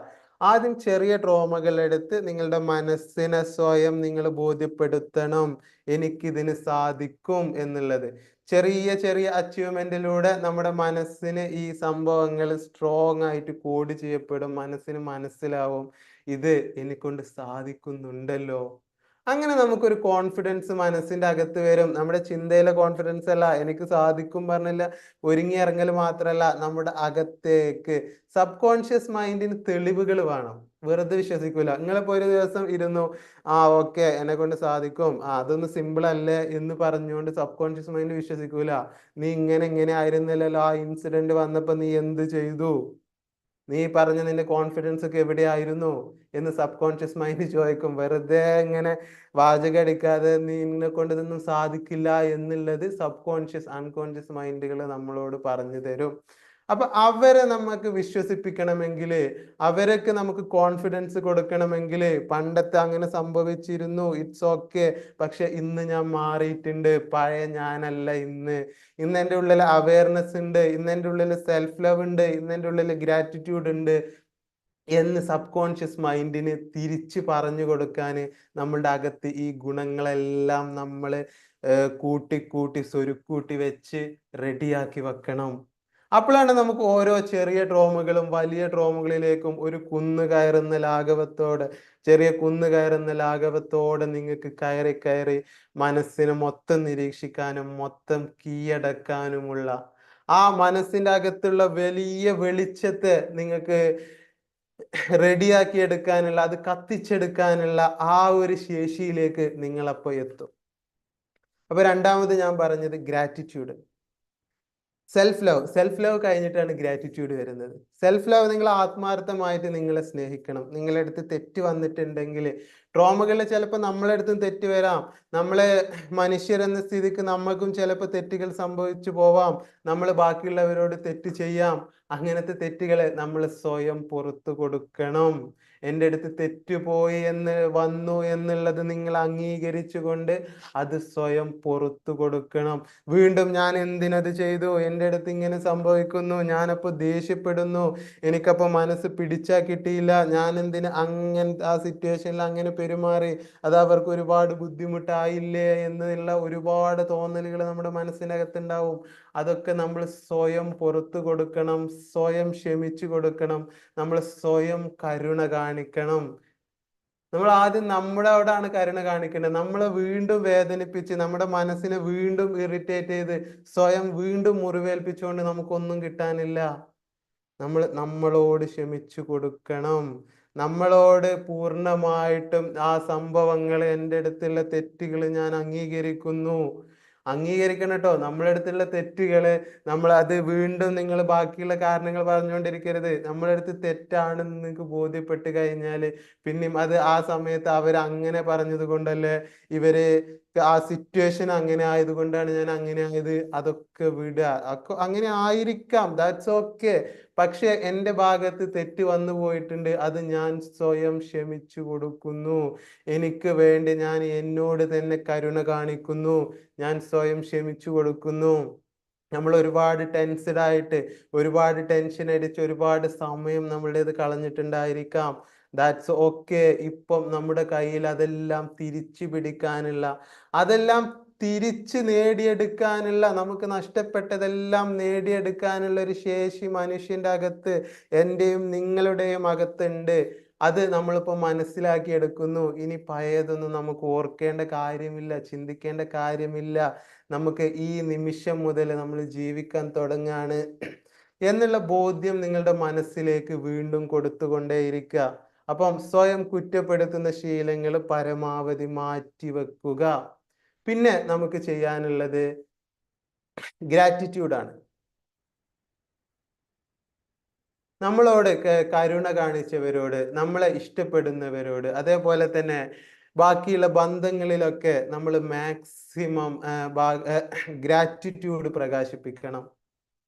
ആദ്യം ചെറിയ ട്രോമകൾ എടുത്ത് നിങ്ങളുടെ മനസ്സിനെ സ്വയം നിങ്ങൾ ബോധ്യപ്പെടുത്തണം എനിക്കിതിന് സാധിക്കും എന്നുള്ളത്. ചെറിയ ചെറിയ അച്ചീവ്മെന്റിലൂടെ നമ്മുടെ മനസ്സിന് ഈ സംഭവങ്ങൾ സ്ട്രോങ് ആയിട്ട് കോഡ് ചെയ്യപ്പെടും. മനസ്സിന് മനസ്സിലാവും ഇത് എന്നെക്കൊണ്ട് സാധിക്കുന്നുണ്ടല്ലോ. അങ്ങനെ നമുക്കൊരു കോൺഫിഡൻസ് മനസ്സിന്റെ അകത്ത് വരും. നമ്മുടെ ചിന്തയിലെ കോൺഫിഡൻസ് അല്ല, എനിക്ക് സാധിക്കും പറഞ്ഞില്ല ഒരുങ്ങി ഇറങ്ങൽ മാത്രമല്ല, നമ്മുടെ അകത്തേക്ക് സബ് കോൺഷ്യസ് മൈൻഡിന് തെളിവുകൾ വേണം. വെറുതെ വിശ്വസിക്കൂല. നിങ്ങളിപ്പോ ഒരു ദിവസം ഇരുന്നു, ഓക്കെ എന്നെ കൊണ്ട് സാധിക്കും, അതൊന്ന് സിമ്പിൾ അല്ലേ എന്ന് പറഞ്ഞുകൊണ്ട് സബ് കോൺഷ്യസ് മൈൻഡ് വിശ്വസിക്കൂല. നീ ഇങ്ങനെ ആയിരുന്നില്ലല്ലോ, ആ ഇൻസിഡന്റ് വന്നപ്പോ നീ എന്ത് ചെയ്തു, നീ പറഞ്ഞ നിന്റെ കോൺഫിഡൻസ് ഒക്കെ എവിടെയായിരുന്നു എന്ന് സബ് കോൺഷ്യസ് മൈൻഡ് ചോദിക്കും. വെറുതെ ഇങ്ങനെ വാചകം അടിക്കാതെ നിന്നെ കൊണ്ട് ഇതൊന്നും സാധിക്കില്ല എന്നുള്ളത് സബ് കോൺഷ്യസ് അൺകോൺഷ്യസ് മൈൻഡുകൾ നമ്മളോട് പറഞ്ഞു തരും. അപ്പൊ അവരെ നമുക്ക് വിശ്വസിപ്പിക്കണമെങ്കിൽ, അവരൊക്കെ നമുക്ക് കോൺഫിഡൻസ് കൊടുക്കണമെങ്കിൽ, പണ്ടത്തെ അങ്ങനെ സംഭവിച്ചിരുന്നു, ഇറ്റ്സ് ഓക്കെ, പക്ഷെ ഇന്ന് ഞാൻ മാറിയിട്ടുണ്ട്, പഴയ ഞാനല്ല ഇന്ന്. ഇന്ന് എൻ്റെ ഉള്ളിൽ അവയർനെസ് ഉണ്ട്, ഇന്ന് എൻ്റെ ഉള്ളിൽ സെൽഫ് ലവ് ഉണ്ട്, ഇന്ന് എൻ്റെ ഉള്ളിൽ ഗ്രാറ്റിറ്റ്യൂഡ് ഉണ്ട് എന്ന് സബ് കോൺഷ്യസ് മൈൻഡിന് തിരിച്ചു പറഞ്ഞു കൊടുക്കാൻ നമ്മളുടെ അകത്ത് ഈ ഗുണങ്ങളെല്ലാം നമ്മൾ കൂട്ടി കൂട്ടി സ്വരുക്കൂട്ടി വെച്ച് റെഡിയാക്കി വെക്കണം. അപ്പോഴാണ് നമുക്ക് ഓരോ ചെറിയ ട്രോമകളും വലിയ ട്രോമകളിലേക്കും ഒരു കുന്ന് കയറുന്ന ലാഘവത്തോടെ, ചെറിയ കുന്ന് കയറുന്ന ലാഘവത്തോടെ നിങ്ങൾക്ക് കയറി കയറി മനസ്സിനെ മൊത്തം നിരീക്ഷിക്കാനും മൊത്തം കീഴടക്കാനുമുള്ള ആ മനസ്സിന്റെ അകത്തുള്ള വലിയ വെളിച്ചത്തെ നിങ്ങൾക്ക് റെഡിയാക്കി എടുക്കാനുള്ള, അത് കത്തിച്ചെടുക്കാനുള്ള ആ ഒരു ശേഷിയിലേക്ക് നിങ്ങളപ്പോൾ എത്തും. അപ്പൊ രണ്ടാമത് ഞാൻ പറഞ്ഞത് ഗ്രാറ്റിറ്റ്യൂഡ്. സെൽഫ് ലവ് കഴിഞ്ഞിട്ടാണ് ഗ്രാറ്റിറ്റ്യൂഡ് വരുന്നത്. സെൽഫ് ലവ്, നിങ്ങൾ ആത്മാർത്ഥമായിട്ട് നിങ്ങളെ സ്നേഹിക്കണം. നിങ്ങളുടെ അടുത്ത് തെറ്റ് വന്നിട്ടുണ്ടെങ്കിൽ, ട്രോമകളിൽ ചിലപ്പോൾ നമ്മളെ അടുത്തും തെറ്റ് വരാം. നമ്മളെ മനുഷ്യരെന്ന സ്ഥിതിക്ക് നമ്മൾക്കും ചിലപ്പോൾ തെറ്റുകൾ സംഭവിച്ചു പോവാം. നമ്മൾ ബാക്കിയുള്ളവരോട് തെറ്റ് ചെയ്യാം. അങ്ങനത്തെ തെറ്റുകളെ നമ്മൾ സ്വയം പുറത്തു കൊടുക്കണം. എൻ്റെ അടുത്ത് തെറ്റുപോയി എന്ന് വന്നു എന്നുള്ളത് നിങ്ങൾ അംഗീകരിച്ചുകൊണ്ട് അത് സ്വയം പുറത്തു കൊടുക്കണം. വീണ്ടും ഞാൻ എന്തിനത് ചെയ്തു, എൻ്റെ അടുത്ത് ഇങ്ങനെ സംഭവിക്കുന്നു, ഞാനപ്പോൾ ദേഷ്യപ്പെടുന്നു, എനിക്കപ്പോൾ മനസ്സ് പിടിച്ചാൽ കിട്ടിയില്ല, ഞാൻ എന്തിന് അങ്ങനെ ആ സിറ്റുവേഷനിൽ അങ്ങനെ പെരുമാറി, അത് അവർക്ക് ഒരുപാട് ബുദ്ധിമുട്ടായില്ലേ എന്നുള്ള ഒരുപാട് തോന്നലുകൾ നമ്മുടെ മനസ്സിനകത്തുണ്ടാവും. അതൊക്കെ നമ്മൾ സ്വയം പുറത്തു കൊടുക്കണം, സ്വയം ക്ഷമിച്ചു കൊടുക്കണം, നമ്മൾ സ്വയം കരുണ കാണിക്കണം. നമ്മൾ ആദ്യം നമ്മുടെ അവിടാണ് കരുണ കാണിക്കേണ്ടത്. നമ്മളെ വീണ്ടും വേദനിപ്പിച്ച് നമ്മുടെ മനസ്സിനെ വീണ്ടും ഇറിറ്റേറ്റ് ചെയ്ത് സ്വയം വീണ്ടും മുറിവേൽപ്പിച്ചുകൊണ്ട് നമുക്കൊന്നും കിട്ടാനില്ല. നമ്മളോട് ക്ഷമിച്ചു കൊടുക്കണം. നമ്മളോട് പൂർണ്ണമായിട്ടും ആ സംഭവങ്ങൾ, എൻ്റെ അടുത്തുള്ള തെറ്റുകൾ ഞാൻ അംഗീകരിക്കുന്നു, അംഗീകരിക്കണം കേട്ടോ. നമ്മുടെ അടുത്തുള്ള തെറ്റുകള് നമ്മൾ അത് വീണ്ടും നിങ്ങൾ ബാക്കിയുള്ള കാരണങ്ങൾ പറഞ്ഞുകൊണ്ടിരിക്കരുത്. നമ്മുടെ അടുത്ത് തെറ്റാണെന്ന് നിങ്ങൾക്ക് ബോധ്യപ്പെട്ട് കഴിഞ്ഞാല് പിന്നെയും അത് ആ സമയത്ത് അവർ അങ്ങനെ പറഞ്ഞത് കൊണ്ടല്ലേ, ഇവര് ആ സിറ്റുവേഷൻ അങ്ങനെ ആയതുകൊണ്ടാണ് ഞാൻ അങ്ങനെ ആയത്, അതൊക്കെ വിടുക. അങ്ങനെ ആയിരിക്കാം, ദാറ്റ്സ് ഓക്കെ. പക്ഷെ എൻ്റെ ഭാഗത്ത് തെറ്റ് വന്നു പോയിട്ടുണ്ട്, അത് ഞാൻ സ്വയം ക്ഷമിച്ചു കൊടുക്കുന്നു. എനിക്ക് വേണ്ടി ഞാൻ എന്നോട് തന്നെ കരുണ കാണിക്കുന്നു, ഞാൻ സ്വയം ക്ഷമിച്ചു കൊടുക്കുന്നു. നമ്മൾ ഒരുപാട് ടെൻസ്ഡ് ആയിട്ട്, ഒരുപാട് ടെൻഷൻ അടിച്ച് ഒരുപാട് സമയം നമ്മളുടേത് കളഞ്ഞിട്ടുണ്ടായിരിക്കാം. That's okay. ഇപ്പം നമ്മുടെ കയ്യിൽ അതെല്ലാം തിരിച്ചു പിടിക്കാനുള്ള, അതെല്ലാം തിരിച്ച് നേടിയെടുക്കാനുള്ള, നമുക്ക് നഷ്ടപ്പെട്ടതെല്ലാം നേടിയെടുക്കാനുള്ള ഒരു ശേഷി മനുഷ്യന്റെ അകത്ത്, എൻ്റെയും നിങ്ങളുടെയും അകത്തുണ്ട്. അത് നമ്മളിപ്പോൾ മനസ്സിലാക്കി എടുക്കുന്നു. ഇനി പഴയതൊന്നും നമുക്ക് ഓർക്കേണ്ട കാര്യമില്ല, ചിന്തിക്കേണ്ട കാര്യമില്ല. നമുക്ക് ഈ നിമിഷം മുതൽ നമ്മൾ ജീവിക്കാൻ തുടങ്ങാണ് എന്നുള്ള ബോധ്യം നിങ്ങളുടെ മനസ്സിലേക്ക് വീണ്ടും കൊടുത്തുകൊണ്ടേയിരിക്കുക. അപ്പം സ്വയം കുറ്റപ്പെടുത്തുന്ന ശീലങ്ങൾ പരമാവധി മാറ്റി വെക്കുക. പിന്നെ നമുക്ക് ചെയ്യാനുള്ളത് ഗ്രാറ്റിറ്റ്യൂഡാണ്. നമ്മളോട് കരുണ കാണിച്ചവരോട്, നമ്മളെ ഇഷ്ടപ്പെടുന്നവരോട്, അതേപോലെ തന്നെ ബാക്കിയുള്ള ബന്ധങ്ങളിലൊക്കെ നമ്മൾ മാക്സിമം ഗ്രാറ്റിറ്റ്യൂഡ് പ്രകാശിപ്പിക്കണം.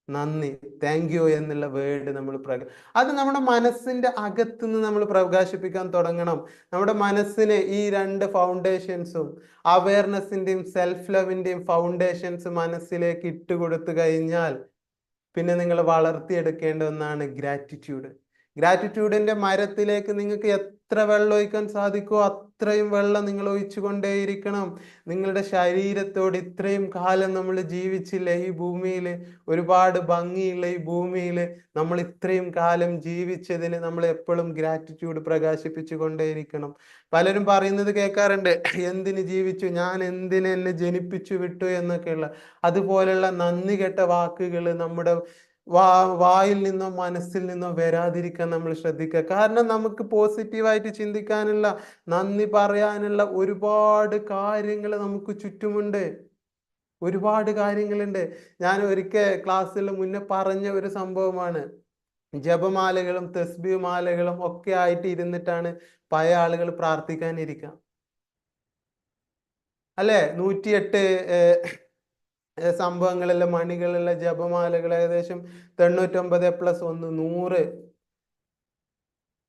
നന്ദി, താങ്ക് യു എന്നുള്ള വേർഡ് നമ്മൾ അത് നമ്മുടെ മനസ്സിന്റെ അകത്തുനിന്ന് നമ്മൾ പ്രകാശിപ്പിക്കാൻ തുടങ്ങണം. നമ്മുടെ മനസ്സിന് ഈ രണ്ട് ഫൗണ്ടേഷൻസും, അവയർനെസിന്റെയും സെൽഫ് ലവിന്റെയും ഫൗണ്ടേഷൻസ് മനസ്സിലേക്ക് ഇട്ടുകൊടുത്തു കഴിഞ്ഞാൽ പിന്നെ നിങ്ങൾ വളർത്തിയെടുക്കേണ്ട ഒന്നാണ് ഗ്രാറ്റിറ്റ്യൂഡ്. ഗ്രാറ്റിറ്റ്യൂഡിന്റെ മരത്തിലേക്ക് നിങ്ങൾക്ക് എത്ര വെള്ളം ഒഴിക്കാൻ സാധിക്കുമോ അത്രയും വെള്ളം നിങ്ങൾ ഒഴിച്ചു കൊണ്ടേയിരിക്കണം. നിങ്ങളുടെ ശരീരത്തോട് ഇത്രയും കാലം നമ്മൾ ജീവിച്ചില്ലേ ഈ ഭൂമിയിൽ, ഒരുപാട് ഭംഗിയുള്ള ഈ ഭൂമിയിൽ നമ്മൾ ഇത്രയും കാലം ജീവിച്ചതിന് നമ്മൾ എപ്പോഴും ഗ്രാറ്റിറ്റ്യൂഡ് പ്രകാശിപ്പിച്ചു കൊണ്ടേയിരിക്കണം. പലരും പറയുന്നത് കേൾക്കാറുണ്ട്, എന്തിന് ജീവിച്ചു, ഞാൻ എന്തിന് എന്നെ ജനിപ്പിച്ചു വിട്ടു എന്നൊക്കെയുള്ള. അതുപോലുള്ള നന്ദി കെട്ട വാക്കുകൾ നമ്മുടെ വായിൽ നിന്നോ മനസ്സിൽ നിന്നോ വരാതിരിക്കാൻ നമ്മൾ ശ്രദ്ധിക്കുക. കാരണം നമുക്ക് പോസിറ്റീവായിട്ട് ചിന്തിക്കാനുള്ള, നന്ദി പറയാനുള്ള ഒരുപാട് കാര്യങ്ങൾ നമുക്ക് ചുറ്റുമുണ്ട്. ഒരുപാട് കാര്യങ്ങളുണ്ട്. ഞാൻ ഒരിക്കൽ ക്ലാസ്സിൽ മുന്നേ പറഞ്ഞ ഒരു സംഭവമാണ്. ജപമാലകളും തസ്ബീഹ് മാലകളും ഒക്കെ ആയിട്ട് ഇരുന്നിട്ടാണ് പഴയ ആളുകൾ പ്രാർത്ഥിക്കാനിരിക്കുക അല്ലെ. 108 സംഭവങ്ങളുള്ള മണികളുള്ള ജപമാലകൾ, ഏകദേശം 99+1 100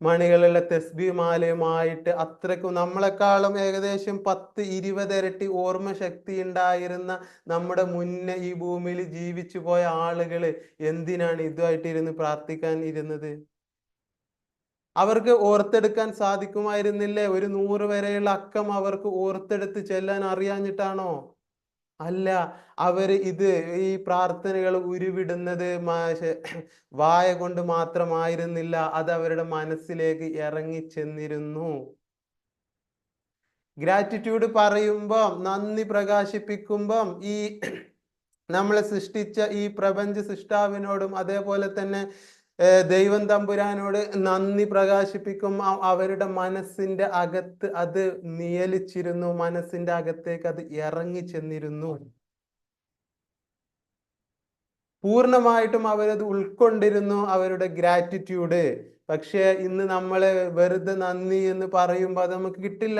മണികളുള്ള തസ്ബീഹ് മാലയുമായിട്ട് അത്രക്കും നമ്മളെക്കാളും ഏകദേശം 10-20 ഇരട്ടി ഓർമ്മ ശക്തി ഉണ്ടായിരുന്ന നമ്മുടെ മുന്നേ ഈ ഭൂമിയിൽ ജീവിച്ചു പോയ ആളുകൾ എന്തിനാണ് ഇതുമായിട്ട് ഇരുന്ന് പ്രാർത്ഥിക്കാൻ ഇരുന്നത്? അവർക്ക് ഓർത്തെടുക്കാൻ സാധിക്കുമായിരുന്നില്ലേ? ഒരു 100 വരെയുള്ള അക്കം അവർക്ക് ഓർത്തെടുത്ത് ചെല്ലാൻ അറിയാഞ്ഞിട്ടാണോ? അല്ല. അവര് ഈ പ്രാർത്ഥനകൾ ഉരുവിടുന്നത് വായ കൊണ്ട് മാത്രമായിരുന്നില്ല, അത് അവരുടെ മനസ്സിലേക്ക് ഇറങ്ങി ചെന്നിരുന്നു. ഗ്രാറ്റിറ്റ്യൂഡ് പറയുമ്പം, നന്ദി പ്രകാശിപ്പിക്കുമ്പം ഈ നമ്മളെ സൃഷ്ടിച്ച ഈ പ്രപഞ്ച സൃഷ്ടാവിനോടും അതേപോലെ തന്നെ ദൈവം തമ്പുരാനോട് നന്ദി പ്രകാശിപ്പിക്കും. അവരുടെ മനസ്സിന്റെ അകത്ത് അത് നിയലിച്ചിരുന്നു, മനസ്സിന്റെ അകത്തേക്ക് അത് ഇറങ്ങി ചെന്നിരുന്നു. പൂർണ്ണമായിട്ടും അവരത് ഉൾക്കൊണ്ടിരുന്നു, അവരുടെ ഗ്രാറ്റിറ്റ്യൂഡ്. പക്ഷേ ഇന്ന് നമ്മള് വെറുതെ നന്ദി എന്ന് പറയുമ്പോൾ അത് നമുക്ക് കിട്ടില്ല.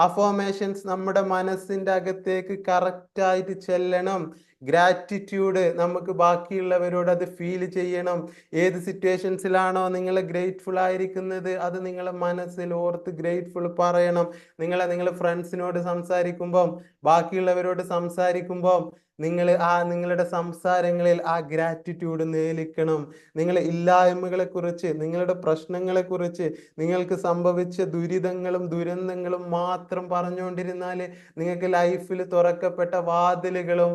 അഫോർമേഷൻസ് നമ്മുടെ മനസ്സിന്റെ അകത്തേക്ക് കറക്റ്റായിട്ട് ചെല്ലണം. ഗ്രാറ്റിറ്റ്യൂഡ് നമുക്ക് ബാക്കിയുള്ളവരോട് അത് ഫീൽ ചെയ്യണം. ഏത് സിറ്റുവേഷൻസിലാണോ നിങ്ങൾ ഗ്രേറ്റ്ഫുൾ ആയിരിക്കുന്നത് അത് നിങ്ങളെ മനസ്സിൽ ഓർത്ത് ഗ്രേറ്റ്ഫുൾ പറയണം. നിങ്ങളെ ഫ്രണ്ട്സിനോട് സംസാരിക്കുമ്പം, ബാക്കിയുള്ളവരോട് സംസാരിക്കുമ്പം നിങ്ങളുടെ സംസാരങ്ങളിൽ ആ ഗ്രാറ്റിറ്റ്യൂഡ് നേലിക്കണം. നിങ്ങളെ ഇല്ലായ്മകളെ കുറിച്ച്, നിങ്ങളുടെ പ്രശ്നങ്ങളെ കുറിച്ച്, നിങ്ങൾക്ക് സംഭവിച്ച ദുരിതങ്ങളും ദുരന്തങ്ങളും മാത്രം പറഞ്ഞുകൊണ്ടിരുന്നാല് നിങ്ങൾക്ക് ലൈഫിൽ തുറക്കപ്പെട്ട വാതിലുകളും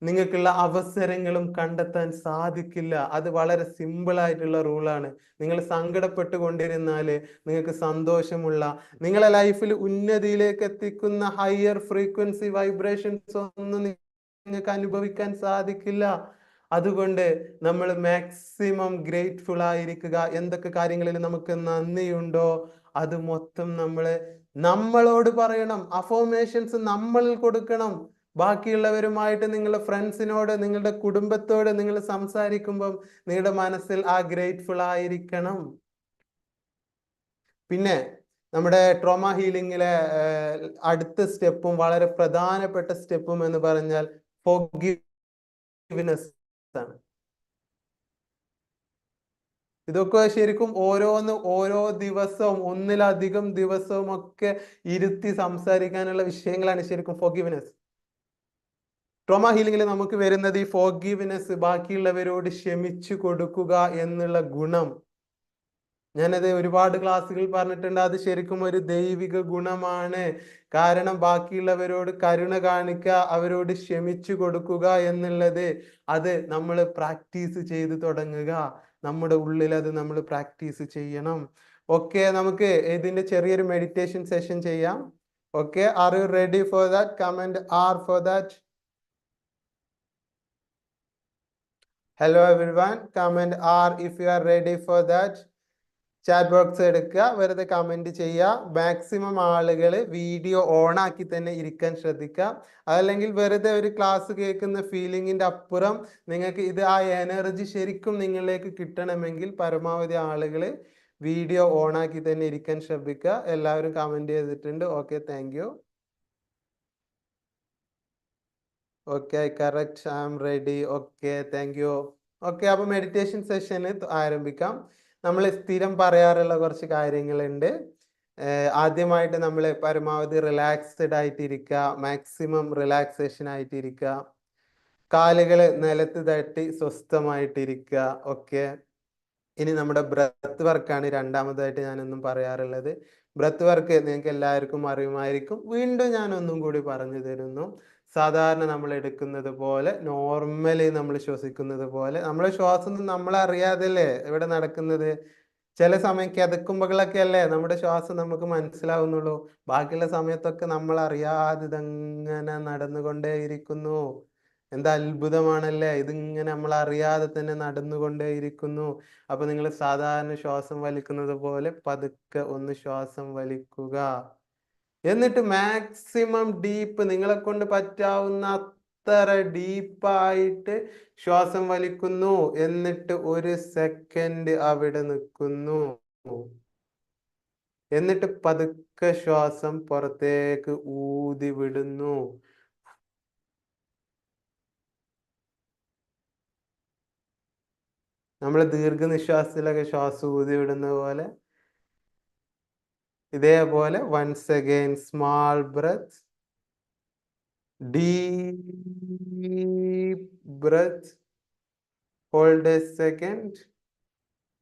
നിങ്ങൾക്കുള്ള അവസരങ്ങളും കണ്ടെത്താൻ സാധിക്കില്ല. അത് വളരെ സിമ്പിൾ ആയിട്ടുള്ള റൂളാണ്. നിങ്ങൾ സങ്കടപ്പെട്ടുകൊണ്ടിരുന്നാല് നിങ്ങൾക്ക് സന്തോഷമുള്ള, നിങ്ങളെ ലൈഫിൽ ഉന്നതിയിലേക്ക് എത്തിക്കുന്ന ഹയർ ഫ്രീക്വൻസി വൈബ്രേഷൻസ് ഒന്നും നിങ്ങൾക്ക് അനുഭവിക്കാൻ സാധിക്കില്ല. അതുകൊണ്ട് നമ്മൾ മാക്സിമം ഗ്രേറ്റ്ഫുൾ ആയിരിക്കുക. എന്തൊക്കെ കാര്യങ്ങളിൽ നമുക്ക് നന്ദിയുണ്ടോ അത് മൊത്തം നമ്മളോട് പറയണം. അഫോർമേഷൻസ് നമ്മളിൽ കൊടുക്കണം. ബാക്കിയുള്ളവരുമായിട്ട്, നിങ്ങളുടെ ഫ്രണ്ട്സിനോട്, നിങ്ങളുടെ കുടുംബത്തോട് നിങ്ങൾ സംസാരിക്കുമ്പം നിങ്ങളുടെ മനസ്സിൽ ആ ഗ്രേറ്റ്ഫുൾ ആയിരിക്കണം. പിന്നെ നമ്മുടെ ട്രോമ ഹീലിംഗിലെ അടുത്ത സ്റ്റെപ്പും വളരെ പ്രധാനപ്പെട്ട സ്റ്റെപ്പും എന്ന് പറഞ്ഞാൽ ഫോർഗിവ്നെസ് ആണ്. ഇതൊക്കെ ശരിക്കും ഓരോ ദിവസവും, ഒന്നിലധികം ദിവസവും ഒക്കെ ഇരുത്തി സംസാരിക്കാനുള്ള വിഷയങ്ങളാണ് ശരിക്കും ഫോർഗിവ്നെസ്. ട്രോമ ഹീലിംഗിൽ നമുക്ക് വരുന്നത് ഈ ഫോർഗിവ്നെസ്, ബാക്കിയുള്ളവരോട് ക്ഷമിച്ചു കൊടുക്കുക എന്നുള്ള ഗുണം. ഞാനത് ഒരുപാട് ക്ലാസ്സുകൾ പറഞ്ഞിട്ടുണ്ട്. അത് ശരിക്കും ഒരു ദൈവിക ഗുണമാണ്. കാരണം ബാക്കിയുള്ളവരോട് കരുണ കാണിക്കുക, അവരോട് ക്ഷമിച്ചു കൊടുക്കുക എന്നുള്ളത് അത് നമ്മൾ പ്രാക്ടീസ് ചെയ്ത് തുടങ്ങുക. നമ്മുടെ ഉള്ളിൽ അത് നമ്മൾ പ്രാക്ടീസ് ചെയ്യണം. ഓക്കെ, നമുക്ക് ഇതിന്റെ ചെറിയൊരു മെഡിറ്റേഷൻ സെഷൻ ചെയ്യാം. Okay, are you ready for that? Comment are for that. Hello everyone, comment R if you are ready for that. Chat box എടുക്കുക, വെറുതെ കമന്റ് ചെയ്യുക. മാക്സിമം ആളുകൾ വീഡിയോ ഓൺ ആക്കി തന്നെ ഇരിക്കാൻ ശ്രദ്ധിക്കുക. അതല്ലെങ്കിൽ വെറുതെ ഒരു ക്ലാസ് കേൾക്കുന്ന ഫീലിങ്ങിന്റെ അപ്പുറം നിങ്ങൾക്ക് ഇത് ആ എനർജി ശരിക്കും നിങ്ങളിലേക്ക് കിട്ടണമെങ്കിൽ പരമാവധി ആളുകൾ വീഡിയോ ഓൺ ആക്കി തന്നെ ഇരിക്കാൻ ശ്രമിക്കുക. എല്ലാവരും കമന്റ് ചെയ്തിട്ടുണ്ട്. Okay, thank you. Okay, correct, I am ready. Okay, thank you. Okay, അപ്പൊ മെഡിറ്റേഷൻ സെഷന് ആരംഭിക്കാം. നമ്മൾ സ്ഥിരം പറയാറുള്ള കുറച്ച് കാര്യങ്ങളുണ്ട്. ആദ്യമായിട്ട് നമ്മൾ പരമാവധി റിലാക്സ്ഡ് ആയിട്ടിരിക്കുക, മാക്സിമം റിലാക്സേഷൻ ആയിട്ടിരിക്കുക, കാലുകൾ നിലത്ത് തട്ടി സ്വസ്ഥമായിട്ടിരിക്കുക. ഓക്കെ, ഇനി നമ്മുടെ ബ്രത്ത് വർക്കാണ് രണ്ടാമതായിട്ട് ഞാനൊന്നും പറയാറുള്ളത്. ബ്രത്ത് വർക്ക് നിങ്ങൾക്ക് എല്ലാവർക്കും അറിയുമായിരിക്കും. വീണ്ടും ഞാൻ ഒന്നും കൂടി പറഞ്ഞു തരുന്നു. സാധാരണ നമ്മൾ എടുക്കുന്നത് പോലെ നോർമലി നമ്മൾ ശ്വസിക്കുന്നത് പോലെ നമ്മളെ ശ്വാസം നമ്മളറിയാതല്ലേ ഇവിടെ നടക്കുന്നത്. ചില സമയം കിതക്കുമ്പോഴൊക്കെ അല്ലേ നമ്മുടെ ശ്വാസം നമുക്ക് മനസ്സിലാവുന്നുള്ളൂ. ബാക്കിയുള്ള സമയത്തൊക്കെ നമ്മൾ അറിയാതെ ഇതങ്ങനെ നടന്നുകൊണ്ടേയിരിക്കുന്നു. എന്താ അത്ഭുതമാണല്ലേ, ഇതിങ്ങനെ നമ്മൾ അറിയാതെ തന്നെ നടന്നുകൊണ്ടേയിരിക്കുന്നു. അപ്പൊ നിങ്ങൾ സാധാരണ ശ്വാസം വലിക്കുന്നത് പോലെ പതുക്കെ ഒന്ന് ശ്വാസം വലിക്കുക. എന്നിട്ട് മാക്സിമം ഡീപ്പ്, നിങ്ങളെ കൊണ്ട് പറ്റാവുന്ന അത്ര ഡീപ്പായിട്ട് ശ്വാസം വലിക്കുന്നു. എന്നിട്ട് 1 സെക്കൻഡ് അവിടെ നിൽക്കുന്നു. എന്നിട്ട് പതുക്കെ ശ്വാസം പുറത്തേക്ക് ഊതി വിടുന്നു. നമ്മൾ ദീർഘനിശ്വാസത്തിലൊക്കെ ശ്വാസം ഊതി വിടുന്ന പോലെ ഇതേപോലെ once again small breath, deep breath, hold a second,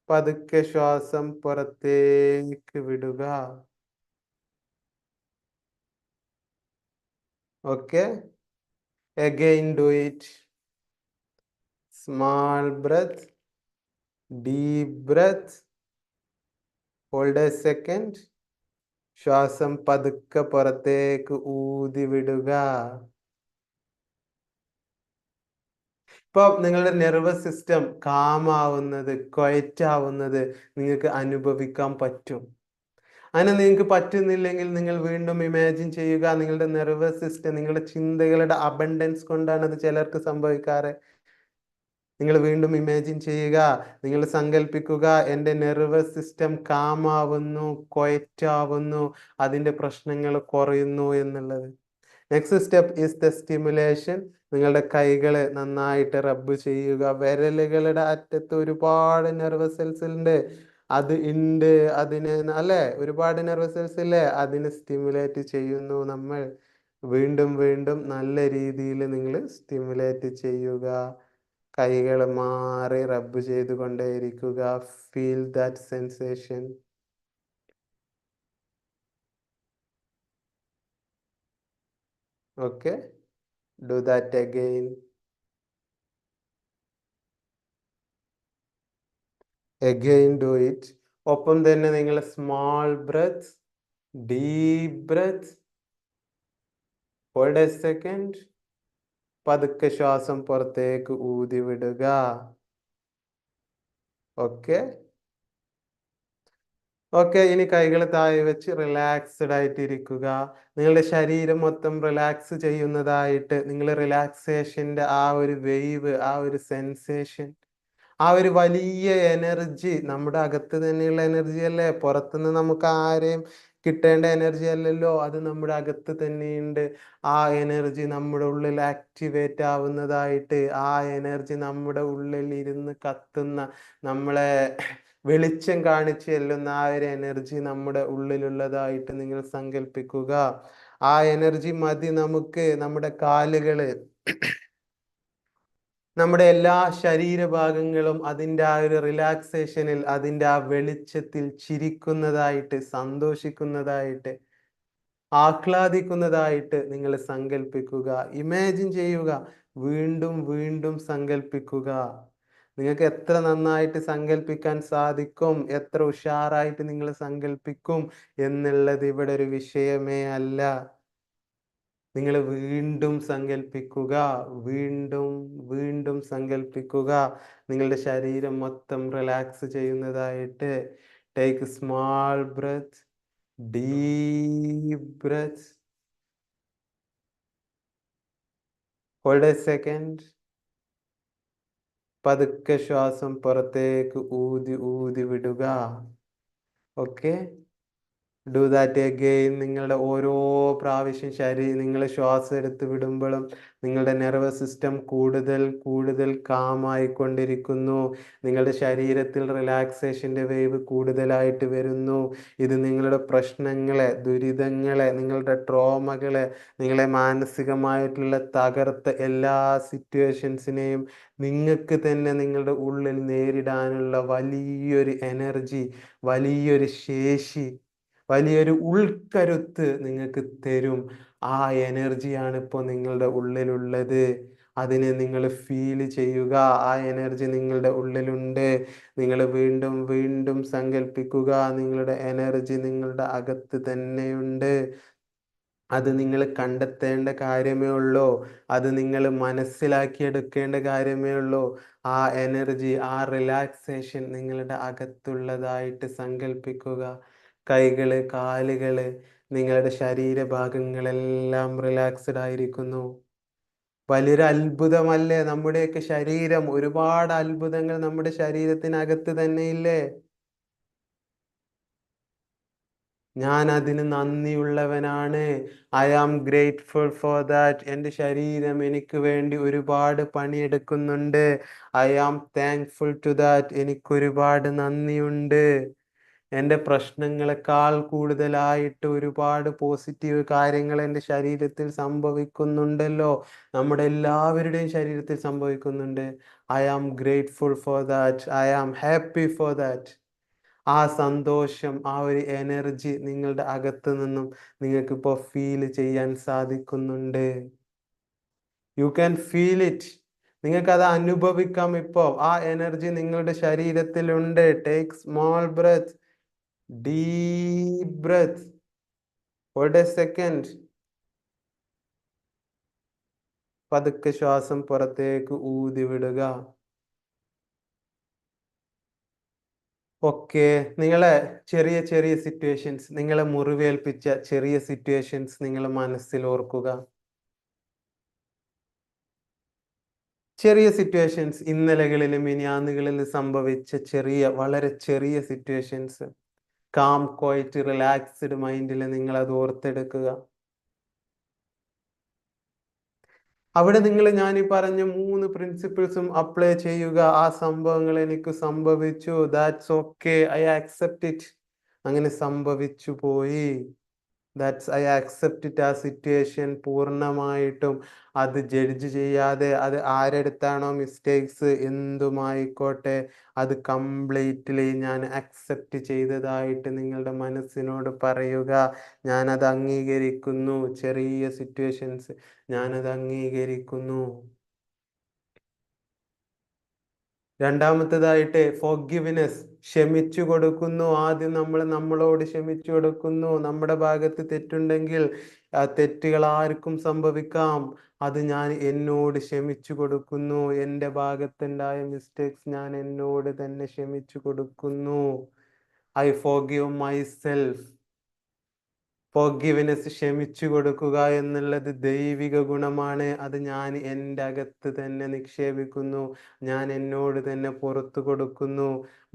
പതുക്കെ ശ്വാസം പുറത്തേക്ക് വിടുക. Okay, again do it. Small breath, deep breath, hold a second, ശ്വാസം പതുക്കെ പുറത്തേക്ക് ഊതി വിടുക. ഇപ്പൊ നിങ്ങളുടെ നെർവസ് സിസ്റ്റം കാം ആവുന്നത്, ക്വയറ്റ് ആവുന്നത് നിങ്ങൾക്ക് അനുഭവിക്കാൻ പറ്റും. അങ്ങനെ നിങ്ങൾക്ക് പറ്റുന്നില്ലെങ്കിൽ നിങ്ങൾ വീണ്ടും ഇമാജിൻ ചെയ്യുക. നിങ്ങളുടെ നെർവസ് സിസ്റ്റം, നിങ്ങളുടെ ചിന്തകളുടെ അബണ്ടൻസ് കൊണ്ടാണ് അത് ചിലർക്ക് സംഭവിക്കാറ്. നിങ്ങൾ വീണ്ടും ഇമാജിൻ ചെയ്യുക, നിങ്ങൾ സങ്കല്പിക്കുക, എൻ്റെ നെർവസ് സിസ്റ്റം കാം ആവുന്നു, ക്വയറ്റ് ആവുന്നു, അതിൻ്റെ പ്രശ്നങ്ങൾ കുറയുന്നു എന്നുള്ളത്. Next step is the stimulation. നിങ്ങളുടെ കൈകൾ നന്നായിട്ട് റബ്ബ് ചെയ്യുക. വിരലുകളുടെ അറ്റത്ത് ഒരുപാട് നെർവസ് സെൽസ് ഉണ്ട്. അത് ഉണ്ട്, അതിന് അല്ലേ, ഒരുപാട് നെർവസ് സെൽസ് ഇല്ലേ, അതിന് സ്റ്റിമുലേറ്റ് ചെയ്യുന്നു നമ്മൾ. വീണ്ടും വീണ്ടും നല്ല രീതിയിൽ നിങ്ങൾ സ്റ്റിമുലേറ്റ് ചെയ്യുക. കൈകൾ മാറി റബ്ബ് ചെയ്തുകൊണ്ടേയിരിക്കുക. Feel that sensation. Okay, do that again. Again do it. ഒപ്പം തന്നെ നിങ്ങൾ small breath, deep breath, hold a second, പതുക്കെ ശ്വാസം പുറത്തേക്ക് ഊതി വിടുക. ഓക്കെ ഓക്കെ, ഇനി കൈകൾ താഴെ വെച്ച് റിലാക്സ്ഡ് ആയിട്ട് ഇരിക്കുക. നിങ്ങളുടെ ശരീരം മൊത്തം റിലാക്സ് ചെയ്യുന്നതായിട്ട്, നിങ്ങൾ റിലാക്സേഷന്റെ ആ ഒരു വേവ്, ആ ഒരു സെൻസേഷൻ, ആ ഒരു വലിയ എനർജി നമ്മുടെ അകത്ത് തന്നെയുള്ള എനർജി അല്ലേ, പുറത്തുനിന്ന് നമുക്ക് ആരെയും കിട്ടേണ്ട എനർജി അല്ലല്ലോ, അത് നമ്മുടെ അകത്ത് തന്നെയുണ്ട്. ആ എനർജി നമ്മുടെ ഉള്ളിൽ ആക്ടിവേറ്റ് ആവുന്നതായിട്ട്, ആ എനർജി നമ്മുടെ ഉള്ളിൽ ഇരുന്ന് കത്തുന്ന, നമ്മളെ വെളിച്ചം കാണിച്ചു ചെല്ലുന്ന ആ ഒരു എനർജി നമ്മുടെ ഉള്ളിലുള്ളതായിട്ട് നിങ്ങൾ സങ്കല്പിക്കുക. ആ എനർജി മതി നമുക്ക് നമ്മുടെ കാലുകള്, നമ്മുടെ എല്ലാ ശരീരഭാഗങ്ങളും അതിൻ്റെ ആ ഒരു റിലാക്സേഷനിൽ, അതിൻ്റെ ആ വെളിച്ചത്തിൽ ചിരിക്കുന്നതായിട്ട്, സന്തോഷിക്കുന്നതായിട്ട്, ആഹ്ലാദിക്കുന്നതായിട്ട് നിങ്ങൾ സങ്കല്പിക്കുക. ഇമാജിൻ ചെയ്യുക, വീണ്ടും വീണ്ടും സങ്കല്പിക്കുക. നിങ്ങൾക്ക് എത്ര നന്നായിട്ട് സങ്കല്പിക്കാൻ സാധിക്കും, എത്ര ഉഷാറായിട്ട് നിങ്ങൾ സങ്കല്പിക്കും എന്നുള്ളത് ഇവിടെ ഒരു വിഷയമേ അല്ല. നിങ്ങൾ വീണ്ടും സങ്കല്പിക്കുക, വീണ്ടും വീണ്ടും സങ്കല്പിക്കുക, നിങ്ങളുടെ ശരീരം മൊത്തം റിലാക്സ് ചെയ്യുന്നതായിട്ട്. Take a small breath, deep breath. Hold a second. പതുക്കെ ശ്വാസം പുറത്തേക്ക് ഊതി ഊതി വിടുക. Okay, do that again. നിങ്ങളുടെ ഓരോ പ്രാവശ്യം നിങ്ങൾ ശ്വാസം എടുത്ത് വിടുമ്പോഴും നിങ്ങളുടെ നെർവസ് സിസ്റ്റം കൂടുതൽ കൂടുതൽ കാമായിക്കൊണ്ടിരിക്കുന്നു. നിങ്ങളുടെ ശരീരത്തിൽ റിലാക്സേഷൻ്റെ വേവ് കൂടുതലായിട്ട് വരുന്നു. ഇത് നിങ്ങളുടെ പ്രശ്നങ്ങളെ, ദുരിതങ്ങളെ, നിങ്ങളുടെ ട്രോമകളെ, നിങ്ങളെ മാനസികമായിട്ടുള്ള തകർത്ത എല്ലാ സിറ്റുവേഷൻസിനെയും നിങ്ങൾക്ക് തന്നെ നിങ്ങളുടെ ഉള്ളിൽ നേരിടാനുള്ള വലിയൊരു എനർജി, വലിയൊരു ശേഷി, വലിയൊരു ഉൾക്കരുത്ത് നിങ്ങൾക്ക് തരും. ആ എനർജിയാണ് ഇപ്പോൾ നിങ്ങളുടെ ഉള്ളിലുള്ളത്. അതിനെ നിങ്ങൾ ഫീൽ ചെയ്യുക. ആ എനർജി നിങ്ങളുടെ ഉള്ളിലുണ്ട്. നിങ്ങൾ വീണ്ടും വീണ്ടും സങ്കല്പിക്കുക, നിങ്ങളുടെ എനർജി നിങ്ങളുടെ അകത്ത് തന്നെയുണ്ട്. അത് നിങ്ങൾ കണ്ടെത്തേണ്ട കാര്യമേ ഉള്ളൂ. അത് നിങ്ങൾ മനസ്സിലാക്കിയെടുക്കേണ്ട കാര്യമേ ഉള്ളൂ. ആ എനർജി, ആ റിലാക്സേഷൻ നിങ്ങളുടെ അകത്തുള്ളതായിട്ട് സങ്കല്പിക്കുക. കൈകള്, കാലുകള്, നിങ്ങളുടെ ശരീരഭാഗങ്ങളെല്ലാം റിലാക്സ്ഡ് ആയിരിക്കുന്നു. വലിയൊരു അത്ഭുതമല്ലേ നമ്മുടെയൊക്കെ ശരീരം? ഒരുപാട് അത്ഭുതങ്ങൾ നമ്മുടെ ശരീരത്തിനകത്ത് തന്നെ ഇല്ലേ? ഞാൻ അതിന് നന്ദിയുള്ളവനാണ്. I am grateful for that. എൻ്റെ ശരീരം എനിക്ക് വേണ്ടി ഒരുപാട് പണിയെടുക്കുന്നുണ്ട്. I am thankful to that. എനിക്കൊരുപാട് നന്ദിയുണ്ട്. എൻ്റെ പ്രശ്നങ്ങളെക്കാൾ കൂടുതലായിട്ട് ഒരുപാട് പോസിറ്റീവ് കാര്യങ്ങൾ എൻ്റെ ശരീരത്തിൽ സംഭവിക്കുന്നുണ്ടല്ലോ. നമ്മുടെ എല്ലാവരുടെയും ശരീരത്തിൽ സംഭവിക്കുന്നുണ്ട്. I am grateful for that. I am happy for that. ആ സന്തോഷം, ആ ഒരു എനർജി നിങ്ങളുടെ അകത്ത് നിന്നും നിങ്ങൾക്കിപ്പോൾ ഫീൽ ചെയ്യാൻ സാധിക്കുന്നുണ്ട്. You can feel it. നിങ്ങൾക്കത് അനുഭവിക്കാം. ഇപ്പോൾ ആ എനർജി നിങ്ങളുടെ ശരീരത്തിലുണ്ട്. Take small breath, deep breath. Hold a second. പതുക്കെ ശ്വാസം പുറത്തേക്ക് ഊതി വിടുക. ഓക്കെ, നിങ്ങളെ ചെറിയ ചെറിയ സിറ്റുവേഷൻസ്, നിങ്ങളെ മുറിവേൽപ്പിച്ച ചെറിയ സിറ്റുവേഷൻസ് നിങ്ങൾ മനസ്സിൽ ഓർക്കുക. ചെറിയ സിറ്റുവേഷൻസ്, ഇന്നലകളിലും മിനിയാന്നുകളിലും സംഭവിച്ച ചെറിയ, വളരെ ചെറിയ സിറ്റുവേഷൻസ്. കാം, ക്വയറ്റ്, റിലാക്സ്ഡ് മൈൻഡിൽ നിങ്ങൾ അത് ഓർത്തെടുക്കുക. അവിടെ നിങ്ങൾ ഞാൻ ഈ പറഞ്ഞ 3 പ്രിൻസിപ്പിൾസും അപ്ലൈ ചെയ്യുക. ആ സംഭവങ്ങൾ എനിക്ക് സംഭവിച്ചു, that's okay, I accept it. അങ്ങനെ സംഭവിച്ചു പോയി. That's I accept it. ആ സിറ്റുവേഷൻ പൂർണ്ണമായിട്ടും അത് ജഡ്ജ് ചെയ്യാതെ, അത് ആരെടുത്താണോ മിസ്റ്റേക്സ് എന്തുമായിക്കോട്ടെ, അത് കംപ്ലീറ്റ്ലി ഞാൻ അക്സെപ്റ്റ് ചെയ്തതായിട്ട് നിങ്ങളുടെ മനസ്സിനോട് പറയുക. ഞാനത് അംഗീകരിക്കുന്നു. ചെറിയ സിറ്റുവേഷൻസ് ഞാനത് അംഗീകരിക്കുന്നു. രണ്ടാമത്തേതായിട്ട് ഫോർഗിവ്നെസ്, ക്ഷമിച്ചു കൊടുക്കുന്നു. ആദ്യം നമ്മൾ നമ്മളോട് ക്ഷമിച്ചു കൊടുക്കുന്നു. നമ്മുടെ ഭാഗത്ത് തെറ്റുണ്ടെങ്കിൽ ആ തെറ്റുകൾ ആർക്കും സംഭവിക്കാം. അത് ഞാൻ എന്നോട് ക്ഷമിച്ചു കൊടുക്കുന്നു. എൻ്റെ ഭാഗത്തുണ്ടായ മിസ്റ്റേക്സ് ഞാൻ എന്നോട് തന്നെ ക്ഷമിച്ചു കൊടുക്കുന്നു. I forgive myself. ഫോർഗിവ്നെസ്, ക്ഷമിച്ചു കൊടുക്കുക എന്നുള്ളത് ദൈവിക ഗുണമാണ്. അത് ഞാൻ എൻ്റെ അകത്ത് തന്നെ നിക്ഷേപിക്കുന്നു. ഞാൻ എന്നോട് തന്നെ പുറത്തു കൊടുക്കുന്നു.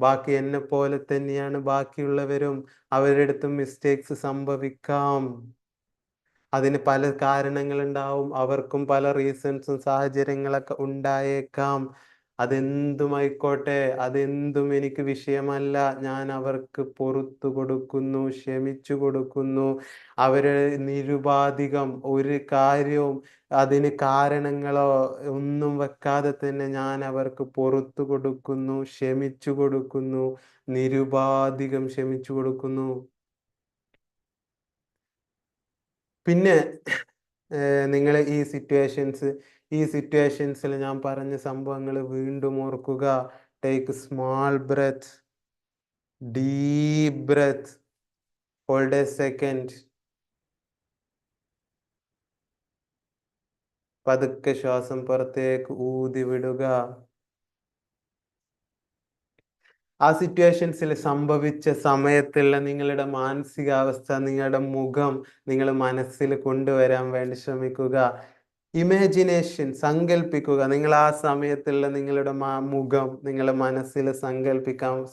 ബാക്കി എന്നെ പോലെ തന്നെയാണ് ബാക്കിയുള്ളവരും. അവരുടെ അടുത്തും മിസ്റ്റേക്സ് സംഭവിക്കാം. അതിന് പല കാരണങ്ങളുണ്ടാവും. അവർക്കും പല റീസൺസും സാഹചര്യങ്ങളൊക്കെ ഉണ്ടായേക്കാം. അതെന്തുമായിക്കോട്ടെ, അതെന്തും എനിക്ക് വിഷയമല്ല. ഞാൻ അവർക്ക് പുറത്തു കൊടുക്കുന്നു, ക്ഷമിച്ചു കൊടുക്കുന്നു. അവരെ നിരുപാധികം ഒരു കാര്യവും, അതിന് കാരണങ്ങളോ ഒന്നും വെക്കാതെ തന്നെ ഞാൻ അവർക്ക് പുറത്തു കൊടുക്കുന്നു, ക്ഷമിച്ചു കൊടുക്കുന്നു, നിരുപാധികം ക്ഷമിച്ചു കൊടുക്കുന്നു. പിന്നെ നിങ്ങൾ ഈ സിറ്റുവേഷൻസിൽ ഞാൻ പറഞ്ഞ സംഭവങ്ങൾ വീണ്ടും ഓർക്കുക. Take small breath, deep breath, hold a second. പതുക്കെ ശ്വാസം പുറത്തേക്ക് ഊതി വിടുക. ആ സിറ്റുവേഷൻസിൽ സംഭവിച്ച സമയത്തുള്ള നിങ്ങളുടെ മാനസികാവസ്ഥ, നിങ്ങളുടെ മുഖം നിങ്ങൾ മനസ്സിൽ കൊണ്ടുവരാൻ വേണ്ടി ശ്രമിക്കുക. ഇമാജിനേഷൻ, സങ്കല്പിക്കുക. നിങ്ങൾ ആ സമയത്തുള്ള നിങ്ങളുടെ മുഖം നിങ്ങളുടെ മനസ്സിൽ